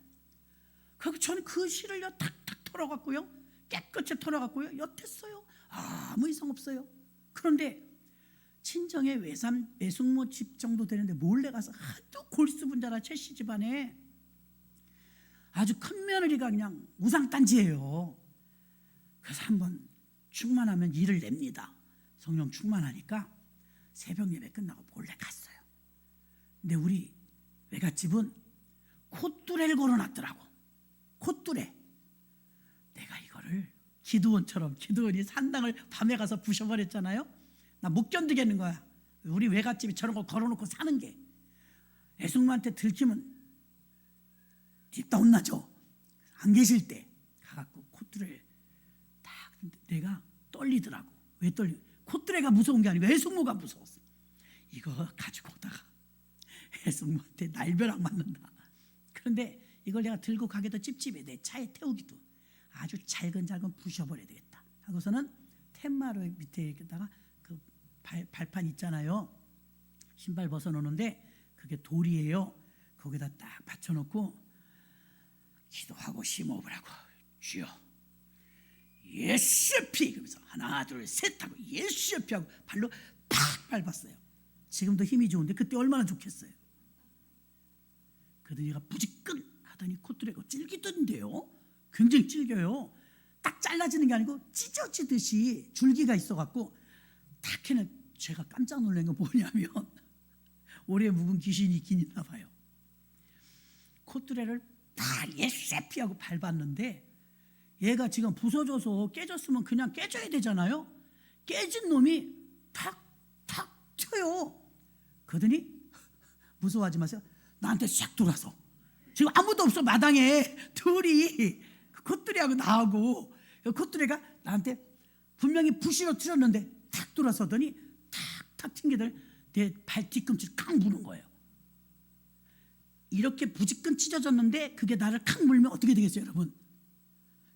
그리고 저는 그 실을요 탁탁 털어갖고요 깨끗이 털어갖고요 엿했어요. 아무 이상 없어요. 그런데 친정에 외숙모 집 정도 되는데 몰래 가서 하도 골수분자라 최씨 집안에 아주 큰 며느리가 그냥 우상단지예요. 그래서 한번 충만하면 일을 냅니다. 성령 충만하니까 새벽 예배 끝나고 몰래 갔어요. 근데 우리 외갓집은 콧뚜레를 걸어놨더라고. 콧뚜레. 내가 이거를 기드온이 산당을 밤에 가서 부셔버렸잖아요. 나 못 견디겠는 거야. 우리 외갓집이 저런 거 걸어놓고 사는 게. 애숙모한테 들키면 뒷다 혼나죠. 안 계실 때 가갖고 콧뚜레를 딱 내가 떨리더라고. 왜 떨리? 콧뚜레가 무서운 게 아니고 애숙모가 무서웠어. 이거 가지고 오다가 애숙모한테 날벼락 맞는다. 그런데 이걸 내가 들고 가기도 찝찝해. 내 차에 태우기도 아주 잘근잘근 부셔버려야 되겠다 하고서는 텐마루 밑에 있다가 그 발판 있잖아요. 신발 벗어놓는데 그게 돌이에요. 거기다 딱 받쳐놓고 기도하고 심호흡을 하고 주여 예수의 피 그러면서 하나 둘 셋 하고 예수의 피 하고 발로 팍 밟았어요. 지금도 힘이 좋은데 그때 얼마나 좋겠어요. 그러더니 얘가 부지끈 하더니 콧뚜레가 찔기던데요. 굉장히 찔겨요. 딱 잘라지는 게 아니고 찢어지듯이 줄기가 있어갖고 딱 해는 제가 깜짝 놀란 건 뭐냐면 오래 묵은 귀신이 있긴 있나 봐요. 콧뚜레를 딱 예세피하고 밟았는데 얘가 지금 부서져서 깨졌으면 그냥 깨져야 되잖아요. 깨진 놈이 탁탁 튀어요. 그러더니 무서워하지 마세요. 나한테 싹 돌아서 지금 아무도 없어 마당에 둘이 콧뚜레하고 나하고 콧뚜레가 나한테 분명히 부시러 튀었는데 탁 돌아서더니 탁탁 튕기더니 내 발 뒤꿈치를 칵 무는 거예요. 이렇게 부지끈 찢어졌는데 그게 나를 칵 물면 어떻게 되겠어요 여러분?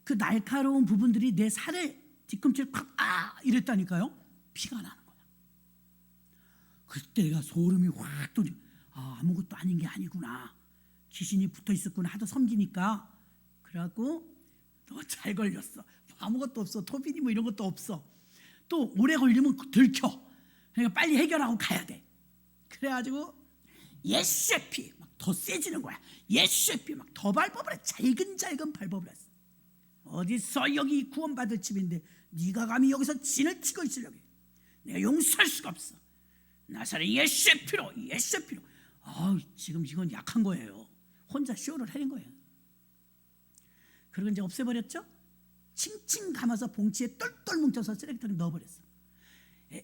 그 날카로운 부분들이 내 살을 뒤꿈치를 콱 이랬다니까요. 피가 나는 거야. 그때 내가 소름이 확 돋지. 아무것도 아닌 게 아니구나. 귀신이 붙어 있었구나 하도 섬기니까. 그래갖고 너 잘 걸렸어. 아무것도 없어. 토비니 뭐 이런 것도 없어. 또 오래 걸리면 들켜. 그러니까 빨리 해결하고 가야 돼. 그래가지고 예세피 막 더 세지는 거야. 예세피 막 더 밟아버려. 잘근잘근 밟아버렸어. 어딨어 여기 구원받을 집인데 네가 감히 여기서 진을 치고 있으려고 해. 내가 용서할 수가 없어. 나사렛 예세피로. 지금 이건 약한 거예요. 혼자 쇼를 해낸 거예요. 그리고 이제 없애버렸죠. 칭칭 감아서 봉지에 똘똘 뭉쳐서 쓰레기통에 넣어버렸어.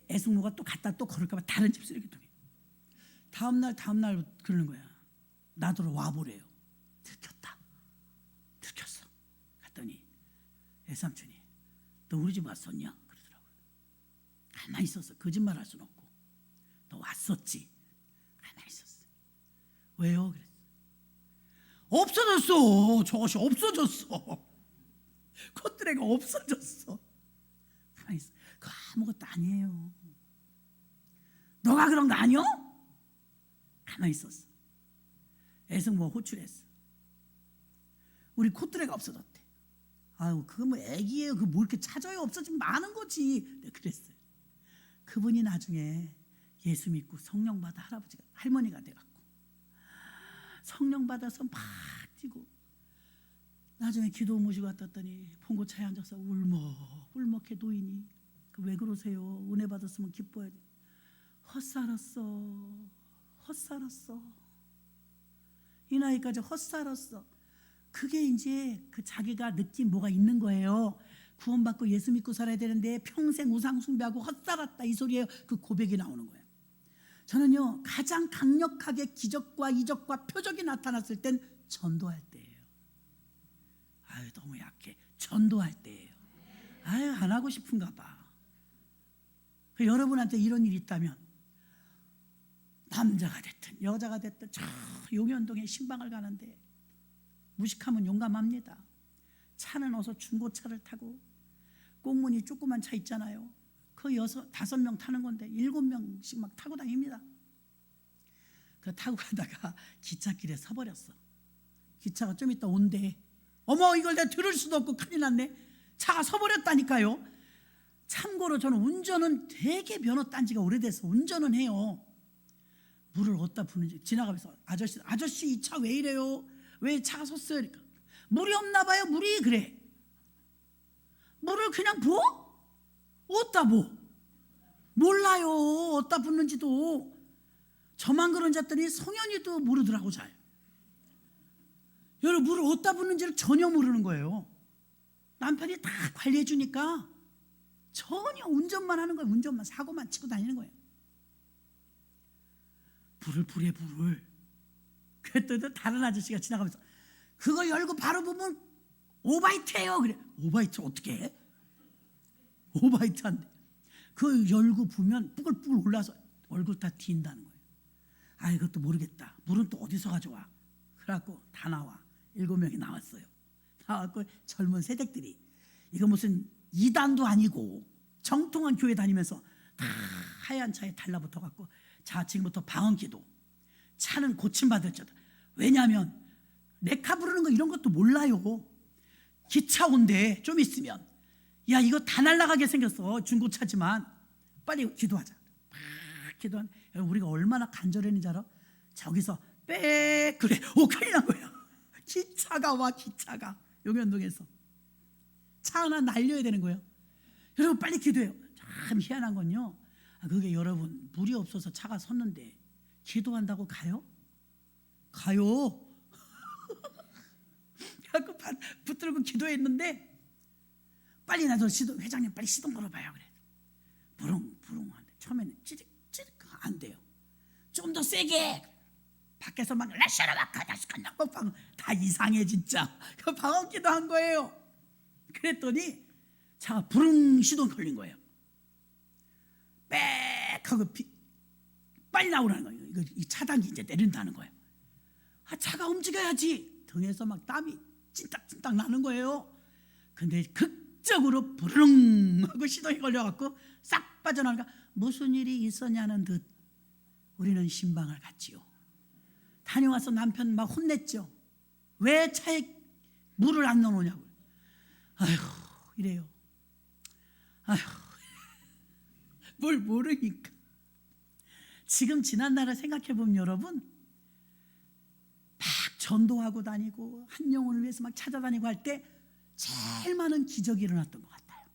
애숙모가 또 갖다 또 걸을까봐 다른 집 쓰레기통에. 다음날 그러는 거야. 나더러 와보래요. 들켰어. 갔더니 애삼촌이 너 우리 집 왔었냐? 그러더라고요. 가만히 있었어. 거짓말 할 수는 없고. 너 왔었지? 가만히 있었어. 왜요? 그랬어. 없어졌어. 저것이 없어졌어. 콧뚜레가 없어졌어. 가만히 있어. 그거 아무것도 아니에요. 너가 그런 거 아니요? 가만히 있었어. 애승모가 호출했어. 우리 콧뚜레가 없어졌대. 아유 그거 뭐 애기예요. 그거 뭐 이렇게 찾아요. 없어지면 많은 거지. 내가 그랬어요. 그분이 나중에 예수 믿고 성령 받아 할머니가 돼갖고 성령 받아서 막 뛰고 나중에 기도 모시고 왔더니 봉고차에 앉아서 울먹해 노인이 왜 그러세요? 은혜 받았으면 기뻐야 돼. 헛살았어. 이 나이까지 헛살았어. 그게 이제 그 자기가 느낀 뭐가 있는 거예요. 구원받고 예수 믿고 살아야 되는데 평생 우상 숭배하고 헛살았다 이 소리예요. 그 고백이 나오는 거예요. 저는요 가장 강력하게 기적과 이적과 표적이 나타났을 땐 전도할 때예요. 너무 약해. 전도할 때예요. 안 하고 싶은가 봐. 여러분한테 이런 일이 있다면 남자가 됐든 여자가 됐든 저 용현동에 신방을 가는데 무식하면 용감합니다. 차는 어서 중고차를 타고 꽁무니 조그만 차 있잖아요. 그 5명 타는 건데 7명씩 막 타고 다닙니다. 그 타고 가다가 기찻길에 서버렸어. 기차가 좀 이따 온대. 어머 이걸 내가 들을 수도 없고 큰일 났네. 차가 서버렸다니까요. 참고로 저는 운전은 되게 면허 딴 지가 오래돼서 운전은 해요. 물을 어디다 부는지 지나가면서 아저씨 이 차 왜 이래요? 왜 차가 섰어요? 그러니까 물이 없나 봐요. 물이 그래. 물을 그냥 부어? 어디다 부어? 몰라요. 어디다 붓는지도. 저만 그런지 했더니 성현이도 모르더라고 잘. 여러분 물을 어디다 붓는지를 전혀 모르는 거예요. 남편이 다 관리해 주니까 전혀 운전만 하는 거예요. 운전만 사고만 치고 다니는 거예요. 불을 불에 불을. 그랬더니 다른 아저씨가 지나가면서 그거 열고 바로 보면 오바이트예요. 그래. 오바이트 어떻게 해? 오바이트 한대. 그 열고 보면 뿌글뿌글 올라서 얼굴 다 튄다는 거예요. 이것도 모르겠다. 물은 또 어디서 가져와? 그래갖고 다 나와. 7명이 나왔어요. 나왔고 젊은 세댁들이 이거 무슨 이단도 아니고 정통한 교회 다니면서 다 하얀 차에 달라붙어 갖고 자 지금부터 방언기도. 차는 고침받을 자다. 왜냐하면 레카 부르는 거 이런 것도 몰라요. 기차 온대 좀 있으면. 야 이거 다 날아가게 생겼어. 중고차지만 빨리 기도하자. 막 기도한. 우리가 얼마나 간절했는지 알아? 저기서 빽 그래. 큰일 난 거야. 기차가 와. 기차가 용현동에서 차 하나 날려야 되는 거예요. 여러분 빨리 기도해요. 참 희한한 건요, 그게 여러분 물이 없어서 차가 섰는데 기도한다고 가요? 가요. 그 붙들고 기도했는데 빨리 나도 회장님 빨리 시동 걸어봐요. 그래. 부릉부릉 하는데 처음에는 찌릿찌릿 안 돼요. 좀 더 세게. 밖에서 막 다 이상해 진짜. 그 방언 기도한 거예요. 그랬더니 차가 부릉 시동 걸린 거예요. 빽 하고 빨리 나오라는 거예요. 이 차단기 이제 내린다는 거예요. 차가 움직여야지. 등에서 막 땀이 찐딱찐딱 나는 거예요. 근데 극적으로 부릉 하고 시동이 걸려갖고 싹 빠져나가니까 무슨 일이 있었냐는 듯 우리는 신방을 갔지요. 다녀와서 남편 막 혼냈죠. 왜 차에 물을 안 넣어놓냐고. 아휴 이래요. 아휴 뭘 모르니까. 지금 지난 날을 생각해 보면 여러분 막 전도하고 다니고 한 영혼을 위해서 막 찾아다니고 할 때 제일 많은 기적이 일어났던 것 같아요.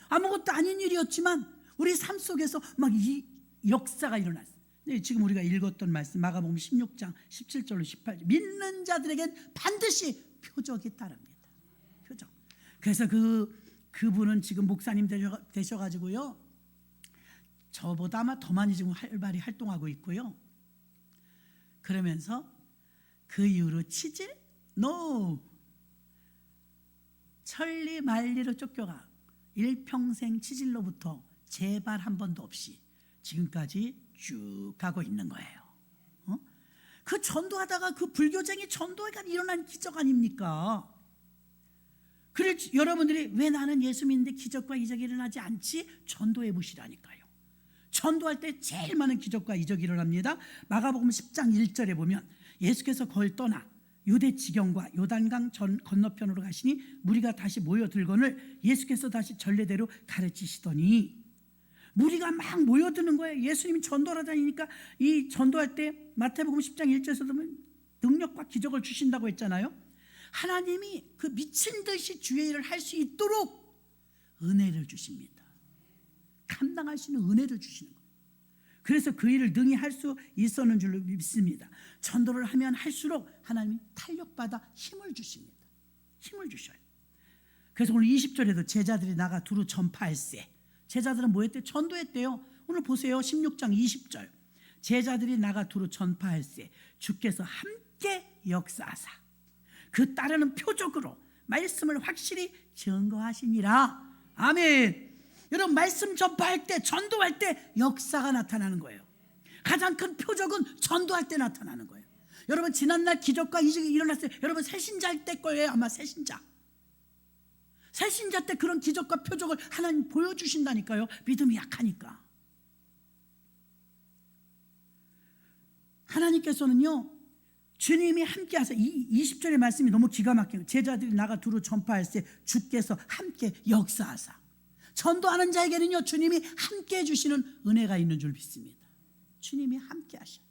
아무것도 아닌 일이었지만 우리 삶 속에서 막 이 역사가 일어났어요. 지금 우리가 읽었던 말씀 마가복음 16장 17절로 18절, 믿는 자들에겐 반드시 표적이 따릅니다. 표적. 그래서 그분은 지금 목사님 되셔가지고요, 저보다 아마 더 많이 지금 활발히 활동하고 있고요. 그러면서 그 이후로 치질? NO! 천리 만리로 쫓겨가 일평생 치질로부터 재발 한 번도 없이 지금까지 쭉 가고 있는 거예요. 그 전도하다가 그 불교쟁이 전도가 일어난 기적 아닙니까? 그래 여러분들이 왜 나는 예수 믿는데 기적과 이적이 일어나지 않지? 전도해 보시라니까요. 전도할 때 제일 많은 기적과 이적이 일어납니다. 마가복음 10장 1절에 보면 예수께서 거길 떠나 유대 지경과 요단강 건너편으로 가시니 무리가 다시 모여들거늘 예수께서 다시 전례대로 가르치시더니, 무리가 막 모여드는 거예요. 예수님이 전도를 다니니까 이 전도할 때 마태복음 10장 1절에서 보면 능력과 기적을 주신다고 했잖아요. 하나님이 그 미친 듯이 주의 일을 할 수 있도록 은혜를 주십니다. 감당할 수 있는 은혜를 주시는 거예요. 그래서 그 일을 능히 할 수 있었는 줄로 믿습니다. 전도를 하면 할수록 하나님이 탄력받아 힘을 주십니다. 힘을 주셔요. 그래서 오늘 20절에도 제자들이 나가 두루 전파할세. 제자들은 뭐 했대요? 전도했대요. 오늘 보세요. 16장 20절. 제자들이 나가 두루 전파할세. 주께서 함께 역사하사 그 따르는 표적으로 말씀을 확실히 증거하시니라. 아멘. 여러분 말씀 전파할 때, 전도할 때 역사가 나타나는 거예요. 가장 큰 표적은 전도할 때 나타나는 거예요. 여러분 지난날 기적과 이적이 일어났어요. 여러분 새신자일 때 거예요. 아마 새신자 때 그런 기적과 표적을 하나님 보여주신다니까요. 믿음이 약하니까. 하나님께서는요 주님이 함께 하세요. 20절의 말씀이 너무 기가 막혀요. 제자들이 나가 두루 전파할세 주께서 함께 역사하사. 전도하는 자에게는요 주님이 함께 해주시는 은혜가 있는 줄 믿습니다. 주님이 함께 하셔요.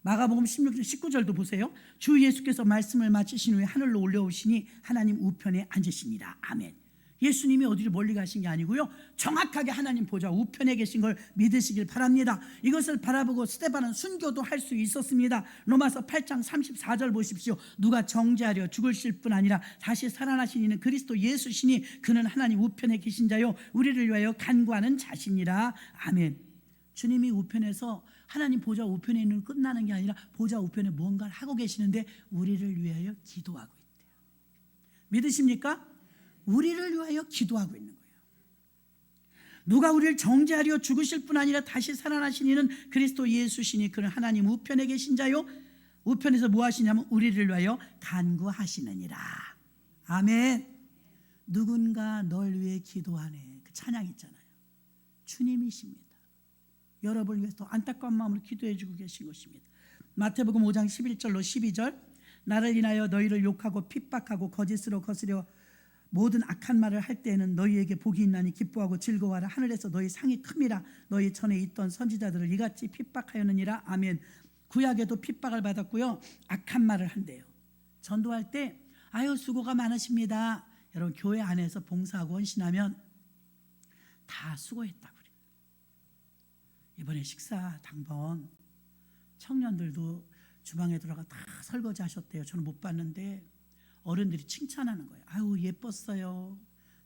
마가복음 16장 19절도 보세요. 주 예수께서 말씀을 마치신 후에 하늘로 올라오시니 하나님 우편에 앉으시니라. 아멘. 예수님이 어디를 멀리 가신 게 아니고요, 정확하게 하나님 보좌 우편에 계신 걸 믿으시길 바랍니다. 이것을 바라보고 스데반은 순교도 할 수 있었습니다. 로마서 8장 34절 보십시오. 누가 정죄하려 죽으실 뿐 아니라 다시 살아나신 이는 그리스도 예수시니 그는 하나님 우편에 계신 자요 우리를 위하여 간구하는 자시니라. 아멘. 주님이 우편에서, 하나님 보좌 우편에 있는 끝나는 게 아니라 보좌 우편에 무언가를 하고 계시는데 우리를 위하여 기도하고 있대요. 믿으십니까? 우리를 위하여 기도하고 있는 거예요. 누가 우리를 정죄하려 죽으실 뿐 아니라 다시 살아나신 이는 그리스도 예수시니 그는 하나님 우편에 계신 자요 우편에서 뭐 하시냐면 우리를 위하여 간구하시느니라. 아멘. 누군가 널 위해 기도하네. 그 찬양 있잖아요. 주님이십니다. 여러분을 위해서 더 안타까운 마음으로 기도해 주고 계신 것입니다. 마태복음 5장 11절로 12절. 나를 인하여 너희를 욕하고 핍박하고 거짓으로 거스려 모든 악한 말을 할 때에는 너희에게 복이 있나니 기뻐하고 즐거워하라. 하늘에서 너희 상이 큼이라. 너희 전에 있던 선지자들을 이같이 핍박하였느니라. 아멘. 구약에도 핍박을 받았고요, 악한 말을 한대요. 전도할 때 아유 수고가 많으십니다. 여러분 교회 안에서 봉사하고 헌신하면 다 수고했다고 그래요. 이번에 식사 당번 청년들도 주방에 들어가 다 설거지 하셨대요. 저는 못 봤는데 어른들이 칭찬하는 거예요. 아유 예뻤어요.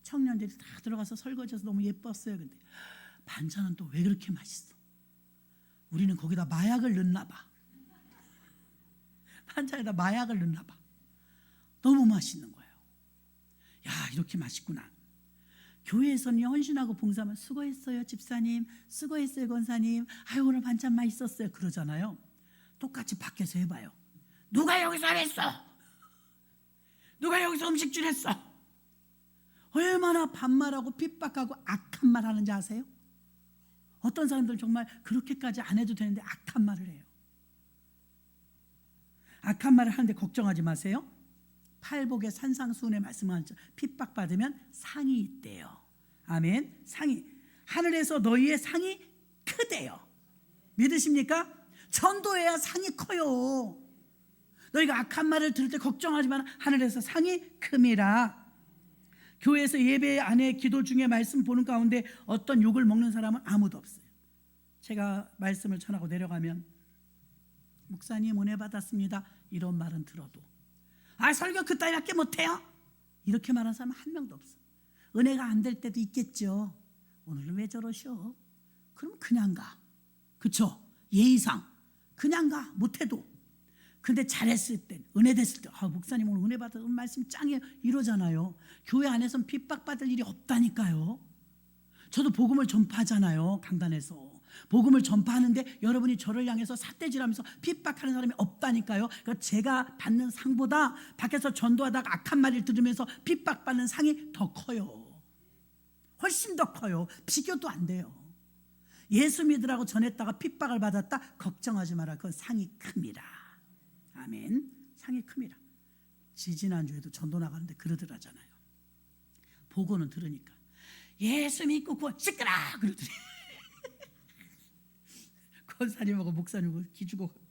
청년들이 다 들어가서 설거지해서 너무 예뻤어요. 근데 반찬은 또 왜 그렇게 맛있어? 우리는 거기다 마약을 넣나 봐. 반찬에다 마약을 넣나 봐. 너무 맛있는 거예요. 야 이렇게 맛있구나. 교회에서는 헌신하고 봉사하면 수고했어요 집사님, 수고했어요 권사님, 아유 오늘 반찬 맛있었어요 그러잖아요. 똑같이 밖에서 해봐요. 누가 여기서 했어? 누가 여기서 음식줄 했어? 얼마나 반말하고 핍박하고 악한 말 하는지 아세요? 어떤 사람들은 정말 그렇게까지 안 해도 되는데 악한 말을 해요. 악한 말을 하는데 걱정하지 마세요. 팔복의 산상수훈의 말씀한 핍박받으면 상이 있대요. 아멘. 상이, 하늘에서 너희의 상이 크대요. 믿으십니까? 전도해야 상이 커요. 너희가 악한 말을 들을 때 걱정하지만 하늘에서 상이 큼이라. 교회에서 예배 안에 기도 중에 말씀 보는 가운데 어떤 욕을 먹는 사람은 아무도 없어요. 제가 말씀을 전하고 내려가면 목사님 은혜 받았습니다 이런 말은 들어도 아 설교 그따위밖에 못해요 이렇게 말하는 사람은 한 명도 없어. 은혜가 안 될 때도 있겠죠. 오늘은 왜 저러셔? 그럼 그냥 가. 그쵸? 예의상 그냥 가. 못해도. 근데 잘했을 때 은혜 됐을 때 아, 목사님 오늘 은혜 받아서 말씀 짱이에요 이러잖아요. 교회 안에서는 핍박받을 일이 없다니까요. 저도 복음을 전파하잖아요. 강단에서 복음을 전파하는데 여러분이 저를 향해서 삿대질하면서 핍박하는 사람이 없다니까요. 그러니까 제가 받는 상보다 밖에서 전도하다가 악한 말을 들으면서 핍박받는 상이 더 커요. 훨씬 더 커요. 비교도 안 돼요. 예수 믿으라고 전했다가 핍박을 받았다 걱정하지 마라. 그건 상이 큽니다. 아멘. 상이 큽니다. 지지난주에도 전도 나가는데 그러더라잖아요. 보고는 들으니까 예수 믿고 구원 시끄라 그러더니 권사님하고 목사님하고 기죽어 갖고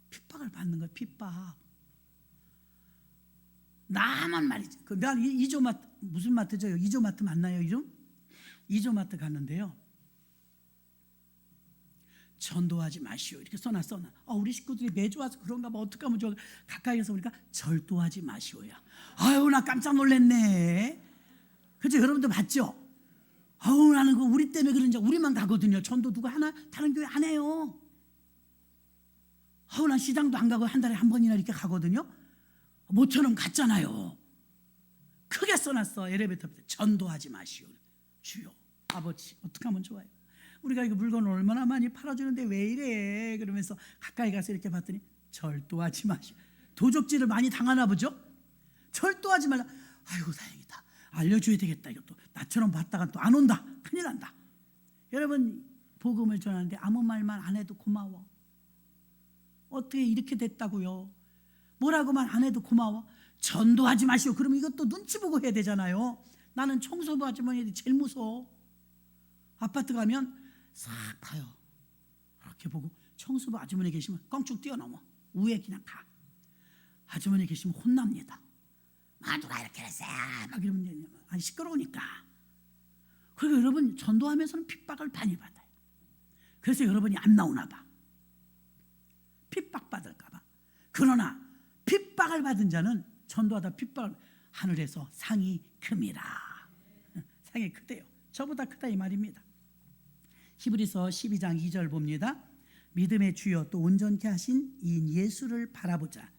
핍박을 받는 거야. 핍박. 나만 말이지. 난 이조마트 무슨 마트죠? 이조마트 맞나요 이름? 이조마트 갔는데요. 전도하지 마시오 이렇게 써놔. 우리 식구들이 매주 와서 그런가 봐. 어떡하면 좋아. 가까이에서 보니까 절도하지 마시오야. 아유 나 깜짝 놀랐네. 그죠? 여러분도 봤죠? 아우 나는 그 우리 때문에 그런지 우리만 가거든요. 전도 누가 하나 다른 교회 안 해요. 아우 난 시장도 안 가고 한 달에 한 번이나 이렇게 가거든요. 모처럼 갔잖아요. 크게 써놨어. 엘리베이터 밑에 전도하지 마시오. 주여 아버지 어떻게 하면 좋아요? 우리가 이거 물건을 얼마나 많이 팔아주는데 왜 이래? 그러면서 가까이 가서 이렇게 봤더니 절도하지 마시오. 도적질을 많이 당하나 보죠? 절도하지 말라. 아이고 다행이다. 알려줘야 되겠다. 이것도 나처럼 봤다가 또 안 온다. 큰일 난다. 여러분 복음을 전하는데 아무 말만 안 해도 고마워. 어떻게 이렇게 됐다고요? 뭐라고만 안 해도 고마워. 전도하지 마시오. 그러면 이것도 눈치 보고 해야 되잖아요. 나는 청소부 아주머니들이 제일 무서워. 아파트 가면 싹 봐요. 이렇게 보고 청소부 아주머니 계시면 껑충 뛰어넘어. 우에 그냥 가. 아주머니 계시면 혼납니다. 누가 이렇게 했어요? 막 이러면 아니 시끄러우니까. 그리고 여러분 전도하면서는 핍박을 많이 받아요. 그래서 여러분이 안 나오나 봐. 핍박 받을까 봐. 그러나 핍박을 받은 자는 전도하다 핍박을 하늘에서 상이 큽니다. 상이 크대요. 저보다 크다 이 말입니다. 히브리서 12장 2절 봅니다. 믿음의 주여 또 온전케 하신 이인 예수를 바라보자.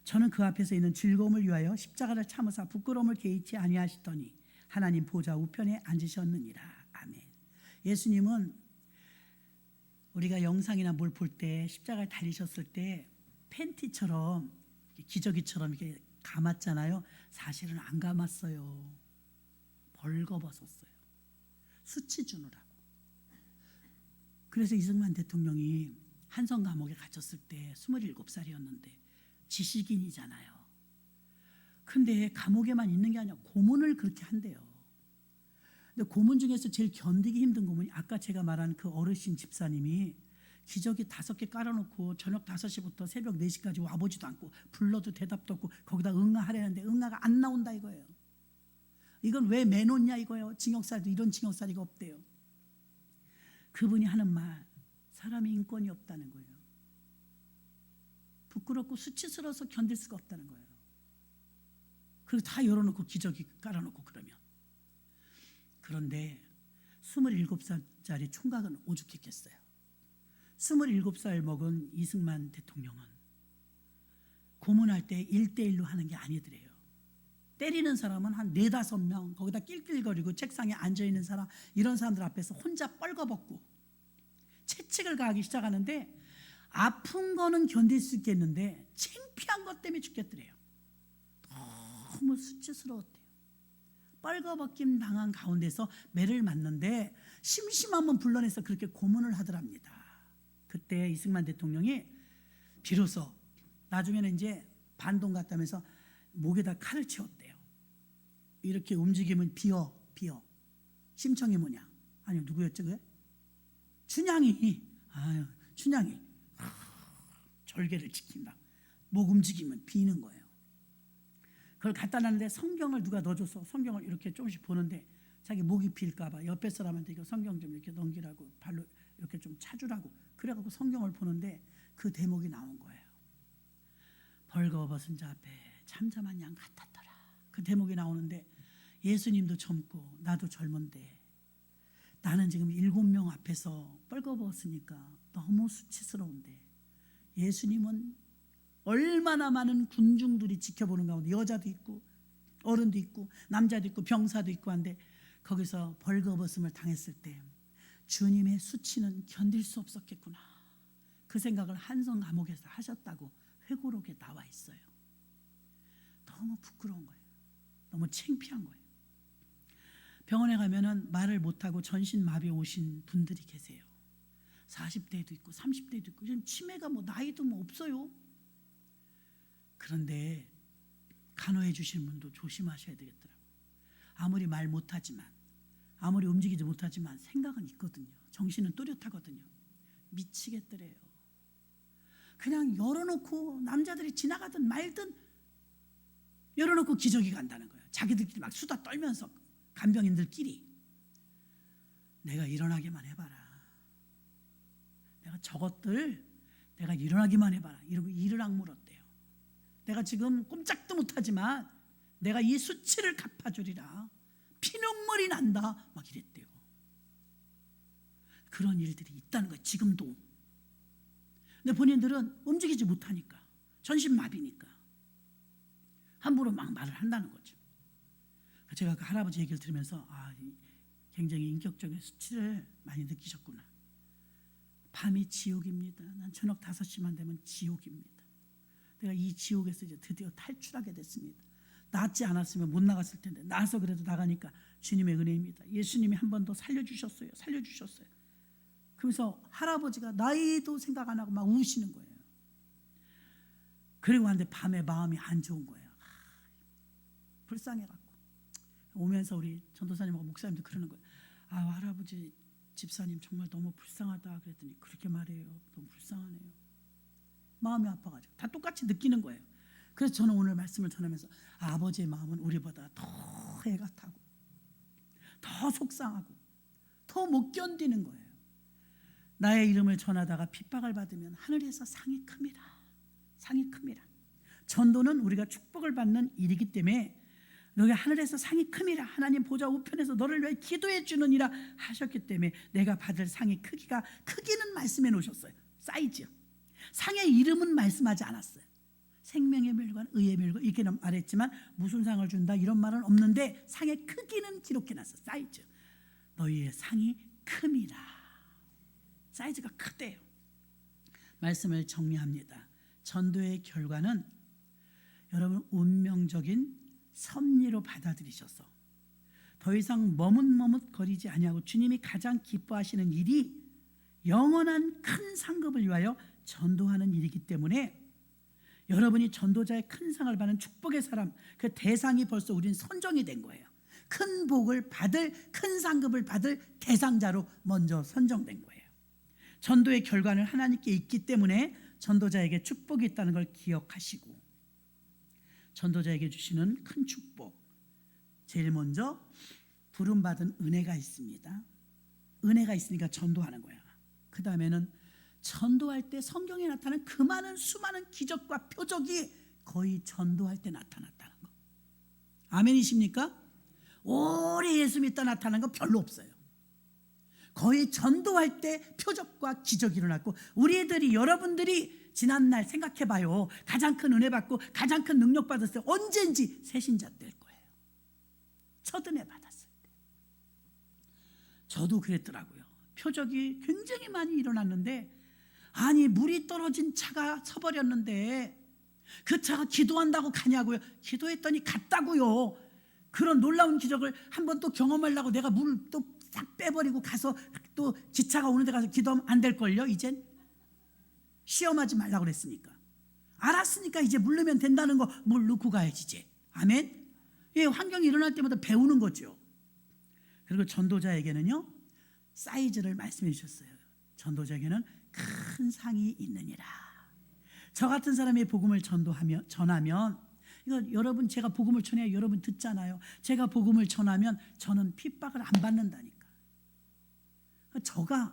저는 그 앞에서 있는 즐거움을 위하여 십자가를 참으사 부끄러움을 개의치 아니하시더니 하나님 보좌 우편에 앉으셨느니라. 아멘. 예수님은 우리가 영상이나 뭘 볼 때 십자가에 달리셨을 때 팬티처럼 기저귀처럼 이렇게 감았잖아요. 사실은 안 감았어요. 벌거벗었어요. 수치 주느라고. 그래서 이승만 대통령이 한성 감옥에 갇혔을 때 27살이었는데 지식인이잖아요. 근데 감옥에만 있는 게 아니라 고문을 그렇게 한대요. 근데 고문 중에서 제일 견디기 힘든 고문이 아까 제가 말한 그 어르신 집사님이 기저귀 5개 깔아놓고 저녁 5시부터 새벽 4시까지 와보지도 않고 불러도 대답도 없고 거기다 응아하려는데 응아가 안 나온다 이거예요. 이건 왜 매놓냐 이거예요. 징역살도 이런 징역살이가 없대요. 그분이 하는 말, 사람이 인권이 없다는 거예요. 부끄럽고 수치스러워서 견딜 수가 없다는 거예요. 그리고 다 열어놓고 기저귀 깔아놓고 그러면. 그런데 27살짜리 총각은 오죽했겠어요. 27살 먹은 이승만 대통령은 고문할 때 1대1로 하는 게 아니더래요. 때리는 사람은 한 4-5명 거기다 낄낄거리고 책상에 앉아있는 사람, 이런 사람들 앞에서 혼자 뻘거벗고 채찍을 가하기 시작하는데 아픈 거는 견딜 수 있겠는데 창피한 것 때문에 죽겠더래요. 너무 수치스러웠대요. 뻘거벗김 당한 가운데서 매를 맞는데 심심하면 불러내서 그렇게 고문을 하더랍니다. 그때 이승만 대통령이 비로소 나중에는 이제 반동 갔다면서 목에다 칼을 채웠대요. 이렇게 움직이면 비어. 심청이 뭐냐? 아니 누구였죠 그게? 춘향이. 춘향이 절개를 지킨다. 목 움직이면 비는 거예요. 그걸 갖다 놨는데 성경을 누가 넣어줘서 성경을 이렇게 조금씩 보는데 자기 목이 빌까 봐 옆에 사람한테 이거 성경 좀 이렇게 넘기라고 발로 이렇게 좀 차주라고 그래갖고 성경을 보는데 그 대목이 나온 거예요. 벌거벗은 자 앞에 잠잠한 양 같았더라. 그 대목이 나오는데 예수님도 젊고 나도 젊은데 나는 지금 7명 앞에서 뻘거벗으니까 너무 수치스러운데 예수님은 얼마나 많은 군중들이 지켜보는 가운데 여자도 있고 어른도 있고 남자도 있고 병사도 있고 한데 거기서 벌거벗음을 당했을 때 주님의 수치는 견딜 수 없었겠구나. 그 생각을 한성 감옥에서 하셨다고 회고록에 나와 있어요. 너무 부끄러운 거예요. 너무 창피한 거예요. 병원에 가면은 말을 못하고 전신마비 오신 분들이 계세요. 40대도 있고 30대도 있고 지금 치매가 뭐 나이도 뭐 없어요. 그런데 간호해 주시는 분도 조심하셔야 되겠더라고요. 아무리 말 못하지만 아무리 움직이지 못하지만 생각은 있거든요. 정신은 또렷하거든요. 미치겠더래요. 그냥 열어놓고 남자들이 지나가든 말든 열어놓고 기저귀 간다는 거예요. 자기들끼리 막 수다 떨면서 간병인들끼리. 내가 일어나기만 해봐라. 내가 저것들 내가 일어나기만 해봐라. 이러고 이를 악물었대요. 내가 지금 꼼짝도 못하지만 내가 이 수치를 갚아주리라. 피눈물이 난다. 막 이랬대요. 그런 일들이 있다는 거예요. 지금도. 근데 본인들은 움직이지 못하니까 전신마비니까 함부로 막 말을 한다는 거죠. 제가 그 할아버지 얘기를 들으면서 굉장히 인격적인 수치를 많이 느끼셨구나. 밤이 지옥입니다. 난 저녁 5시만 되면 지옥입니다. 내가 이 지옥에서 이제 드디어 탈출하게 됐습니다. 낫지 않았으면 못 나갔을 텐데 나서 그래도 나가니까 주님의 은혜입니다. 예수님이 한 번 더 살려주셨어요. 그러면서 할아버지가 나이도 생각 안 하고 막 우시는 거예요. 그리고 한데 밤에 마음이 안 좋은 거예요. 불쌍해갖고 오면서 우리 전도사님하고 목사님도 그러는 거예요. 할아버지 집사님 정말 너무 불쌍하다 그랬더니 그렇게 말해요. 너무 불쌍하네요. 마음이 아파가지고 다 똑같이 느끼는 거예요. 그래서 저는 오늘 말씀을 전하면서 아버지의 마음은 우리보다 더 해가 타고 더 속상하고 더 못 견디는 거예요. 나의 이름을 전하다가 핍박을 받으면 하늘에서 상이 큽니다. 상이 큽니다. 전도는 우리가 축복을 받는 일이기 때문에 너가 하늘에서 상이 큼이라. 하나님 보좌 우편에서 너를 위해 기도해 주느니라 하셨기 때문에 내가 받을 상의 크기는 말씀해 놓으셨어요. 사이즈. 상의 이름은 말씀하지 않았어요. 생명의 멸관, 의의 멸관 이렇게 말했지만 무슨 상을 준다 이런 말은 없는데 상의 크기는 기록해 놨어요. 사이즈. 너희의 상이 큼이라. 사이즈가 크대요. 말씀을 정리합니다. 전도의 결과는 여러분 운명적인 섭리로 받아들이셔서 더 이상 머뭇머뭇거리지 아니하고 주님이 가장 기뻐하시는 일이 영원한 큰 상급을 위하여 전도하는 일이기 때문에 여러분이 전도자의 큰 상을 받는 축복의 사람, 그 대상이 벌써 우린 선정이 된 거예요. 큰 복을 받을, 큰 상급을 받을 대상자로 먼저 선정된 거예요. 전도의 결과는 하나님께 있기 때문에 전도자에게 축복이 있다는 걸 기억하시고, 전도자에게 주시는 큰 축복, 제일 먼저 부름받은 은혜가 있습니다. 은혜가 있으니까 전도하는 거야. 그 다음에는 전도할 때 성경에 나타나는 그 많은 수많은 기적과 표적이 거의 전도할 때 나타났다는 거. 아멘이십니까? 오래 예수 믿다 나타나는 거 별로 없어요. 거의 전도할 때 표적과 기적이 일어났고, 우리들이, 여러분들이 지난날 생각해봐요. 가장 큰 은혜 받고 가장 큰 능력 받았을 때 언젠지 새신자 때일 거예요. 첫 은혜 받았을 때. 저도 그랬더라고요. 표적이 굉장히 많이 일어났는데, 아니 물이 떨어진 차가 서버렸는데 그 차가 기도한다고 가냐고요. 기도했더니 갔다고요. 그런 놀라운 기적을 한번 또 경험하려고 내가 물을 또 싹 빼버리고 가서 또 기차가 오는 데 가서 기도하면 안 될걸요. 이젠 시험하지 말라고 그랬으니까. 알았으니까 이제 물 넣으면 된다는 거 물 넣고 가야지 이제. 아멘. 예, 환경이 일어날 때마다 배우는 거죠. 그리고 전도자에게는요, 사이즈를 말씀해 주셨어요. 전도자에게는 큰 상이 있느니라. 저 같은 사람이 복음을 전하면, 이거 여러분, 제가 복음을 전해야 여러분 듣잖아요. 제가 복음을 전하면 저는 핍박을 안 받는다니까. 저가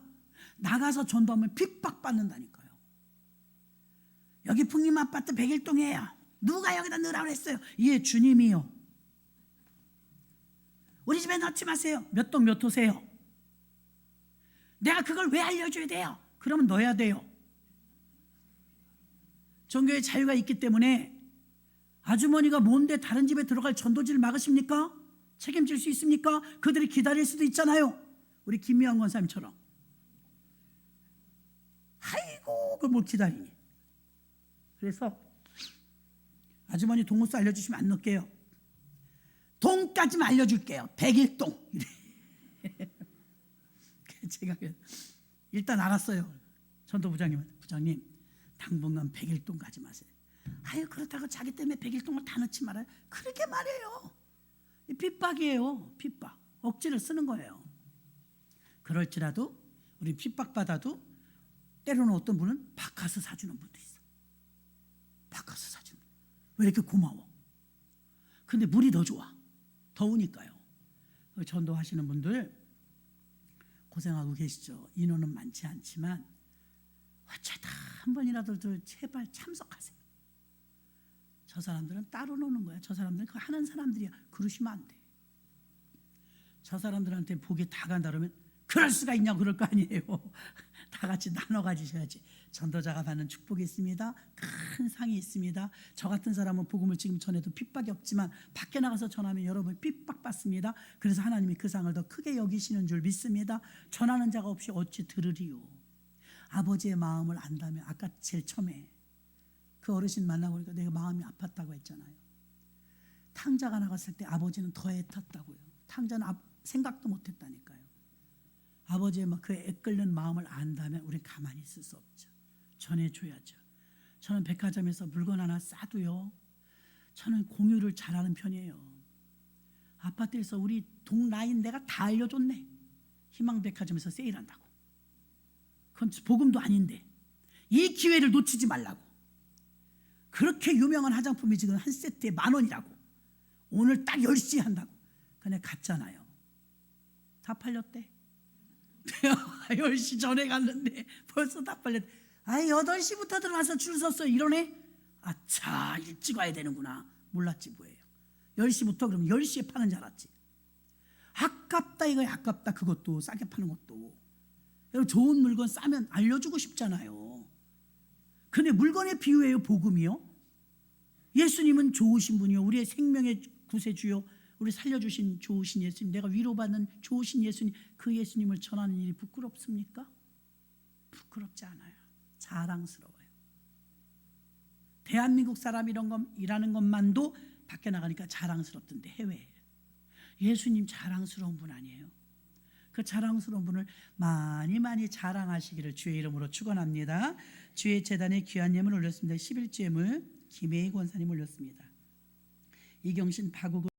나가서 전도하면 핍박받는다니까요. 여기 풍림 아파트 101동이에요. 누가 여기다 넣으라고 했어요? 예, 주님이요. 우리 집에 넣지 마세요. 몇 동 몇 호세요? 내가 그걸 왜 알려줘야 돼요? 그러면 넣어야 돼요. 종교의 자유가 있기 때문에 아주머니가 뭔데 다른 집에 들어갈 전도지를 막으십니까? 책임질 수 있습니까? 그들이 기다릴 수도 있잖아요. 우리 김미영 권사님처럼. 아이고 그걸 뭘 기다리니. 그래서 아주머니 동호수 알려주시면 안 넣을게요. 동까지만 알려줄게요. 101동. 제가 일단 알았어요. 전도부장님한테, 부장님 당분간 101동 가지 마세요. 아유 그렇다고 자기 때문에 101동을 다 넣지 말아요. 그렇게 말해요. 핍박이에요. 핍박. 억지를 쓰는 거예요. 그럴지라도 우리 핍박받아도 때로는 어떤 분은 바카스 사주는 분도 있어. 바카스 사주는 분. 왜 이렇게 고마워? 근데 물이 더 좋아. 더우니까요. 전도하시는 분들 고생하고 계시죠. 인원은 많지 않지만 어쩌다 한 번이라도 제발 참석하세요. 저 사람들은 따로 노는 거야. 저 사람들은 그거 하는 사람들이야. 그러시면 안 돼. 저 사람들한테 복이 다 간다 그러면 그럴 수가 있냐고 그럴 거 아니에요. 다 같이 나눠 가지셔야지. 전도자가 받는 축복이 있습니다. 큰 상이 있습니다. 저 같은 사람은 복음을 지금 전해도 핍박이 없지만 밖에 나가서 전하면 여러분 핍박받습니다. 그래서 하나님이 그 상을 더 크게 여기시는 줄 믿습니다. 전하는 자가 없이 어찌 들으리요. 아버지의 마음을 안다면, 아까 제일 처음에 그 어르신 만나보니까 내가 마음이 아팠다고 했잖아요. 탕자가 나갔을 때 아버지는 더 애탔다고요. 탕자는 생각도 못했다니까요. 아버지의 그 애끓는 마음을 안다면 우리는 가만히 있을 수 없죠. 전해줘야죠. 저는 백화점에서 물건 하나 싸도요, 저는 공유를 잘하는 편이에요. 아파트에서 우리 동 라인 내가 다 알려줬네. 희망백화점에서 세일한다고. 그건 복음도 아닌데 이 기회를 놓치지 말라고. 그렇게 유명한 화장품이 지금 한 세트에 10,000원이라고. 오늘 딱 10시에 한다고. 근데 갔잖아요. 다 팔렸대. 10시 전에 갔는데 벌써 다 팔렸대. 8시부터 들어와서 줄 섰어. 이러네. 아차, 일찍 와야 되는구나. 몰랐지 뭐예요. 10시부터 그러면 10시에 파는 줄 알았지. 아깝다 이거야. 아깝다. 그것도 싸게 파는 것도. 여러분 좋은 물건 싸면 알려주고 싶잖아요. 근데 물건의 비유예요. 복음이요. 예수님은 좋으신 분이요. 우리의 생명의 구세주요. 우리 살려주신 좋으신 예수님, 내가 위로받는 좋으신 예수님, 그 예수님을 전하는 일이 부끄럽습니까? 부끄럽지 않아요. 자랑스러워요. 대한민국 사람이라는 것만도 밖에 나가니까 자랑스럽던데 해외에. 예수님 자랑스러운 분 아니에요? 그 자랑스러운 분을 많이 많이 자랑하시기를 주의 이름으로 축원합니다. 주의 재단에 귀한 예물 올렸습니다. 11조 예물 김혜희 권사님 올렸습니다. 이경신 파국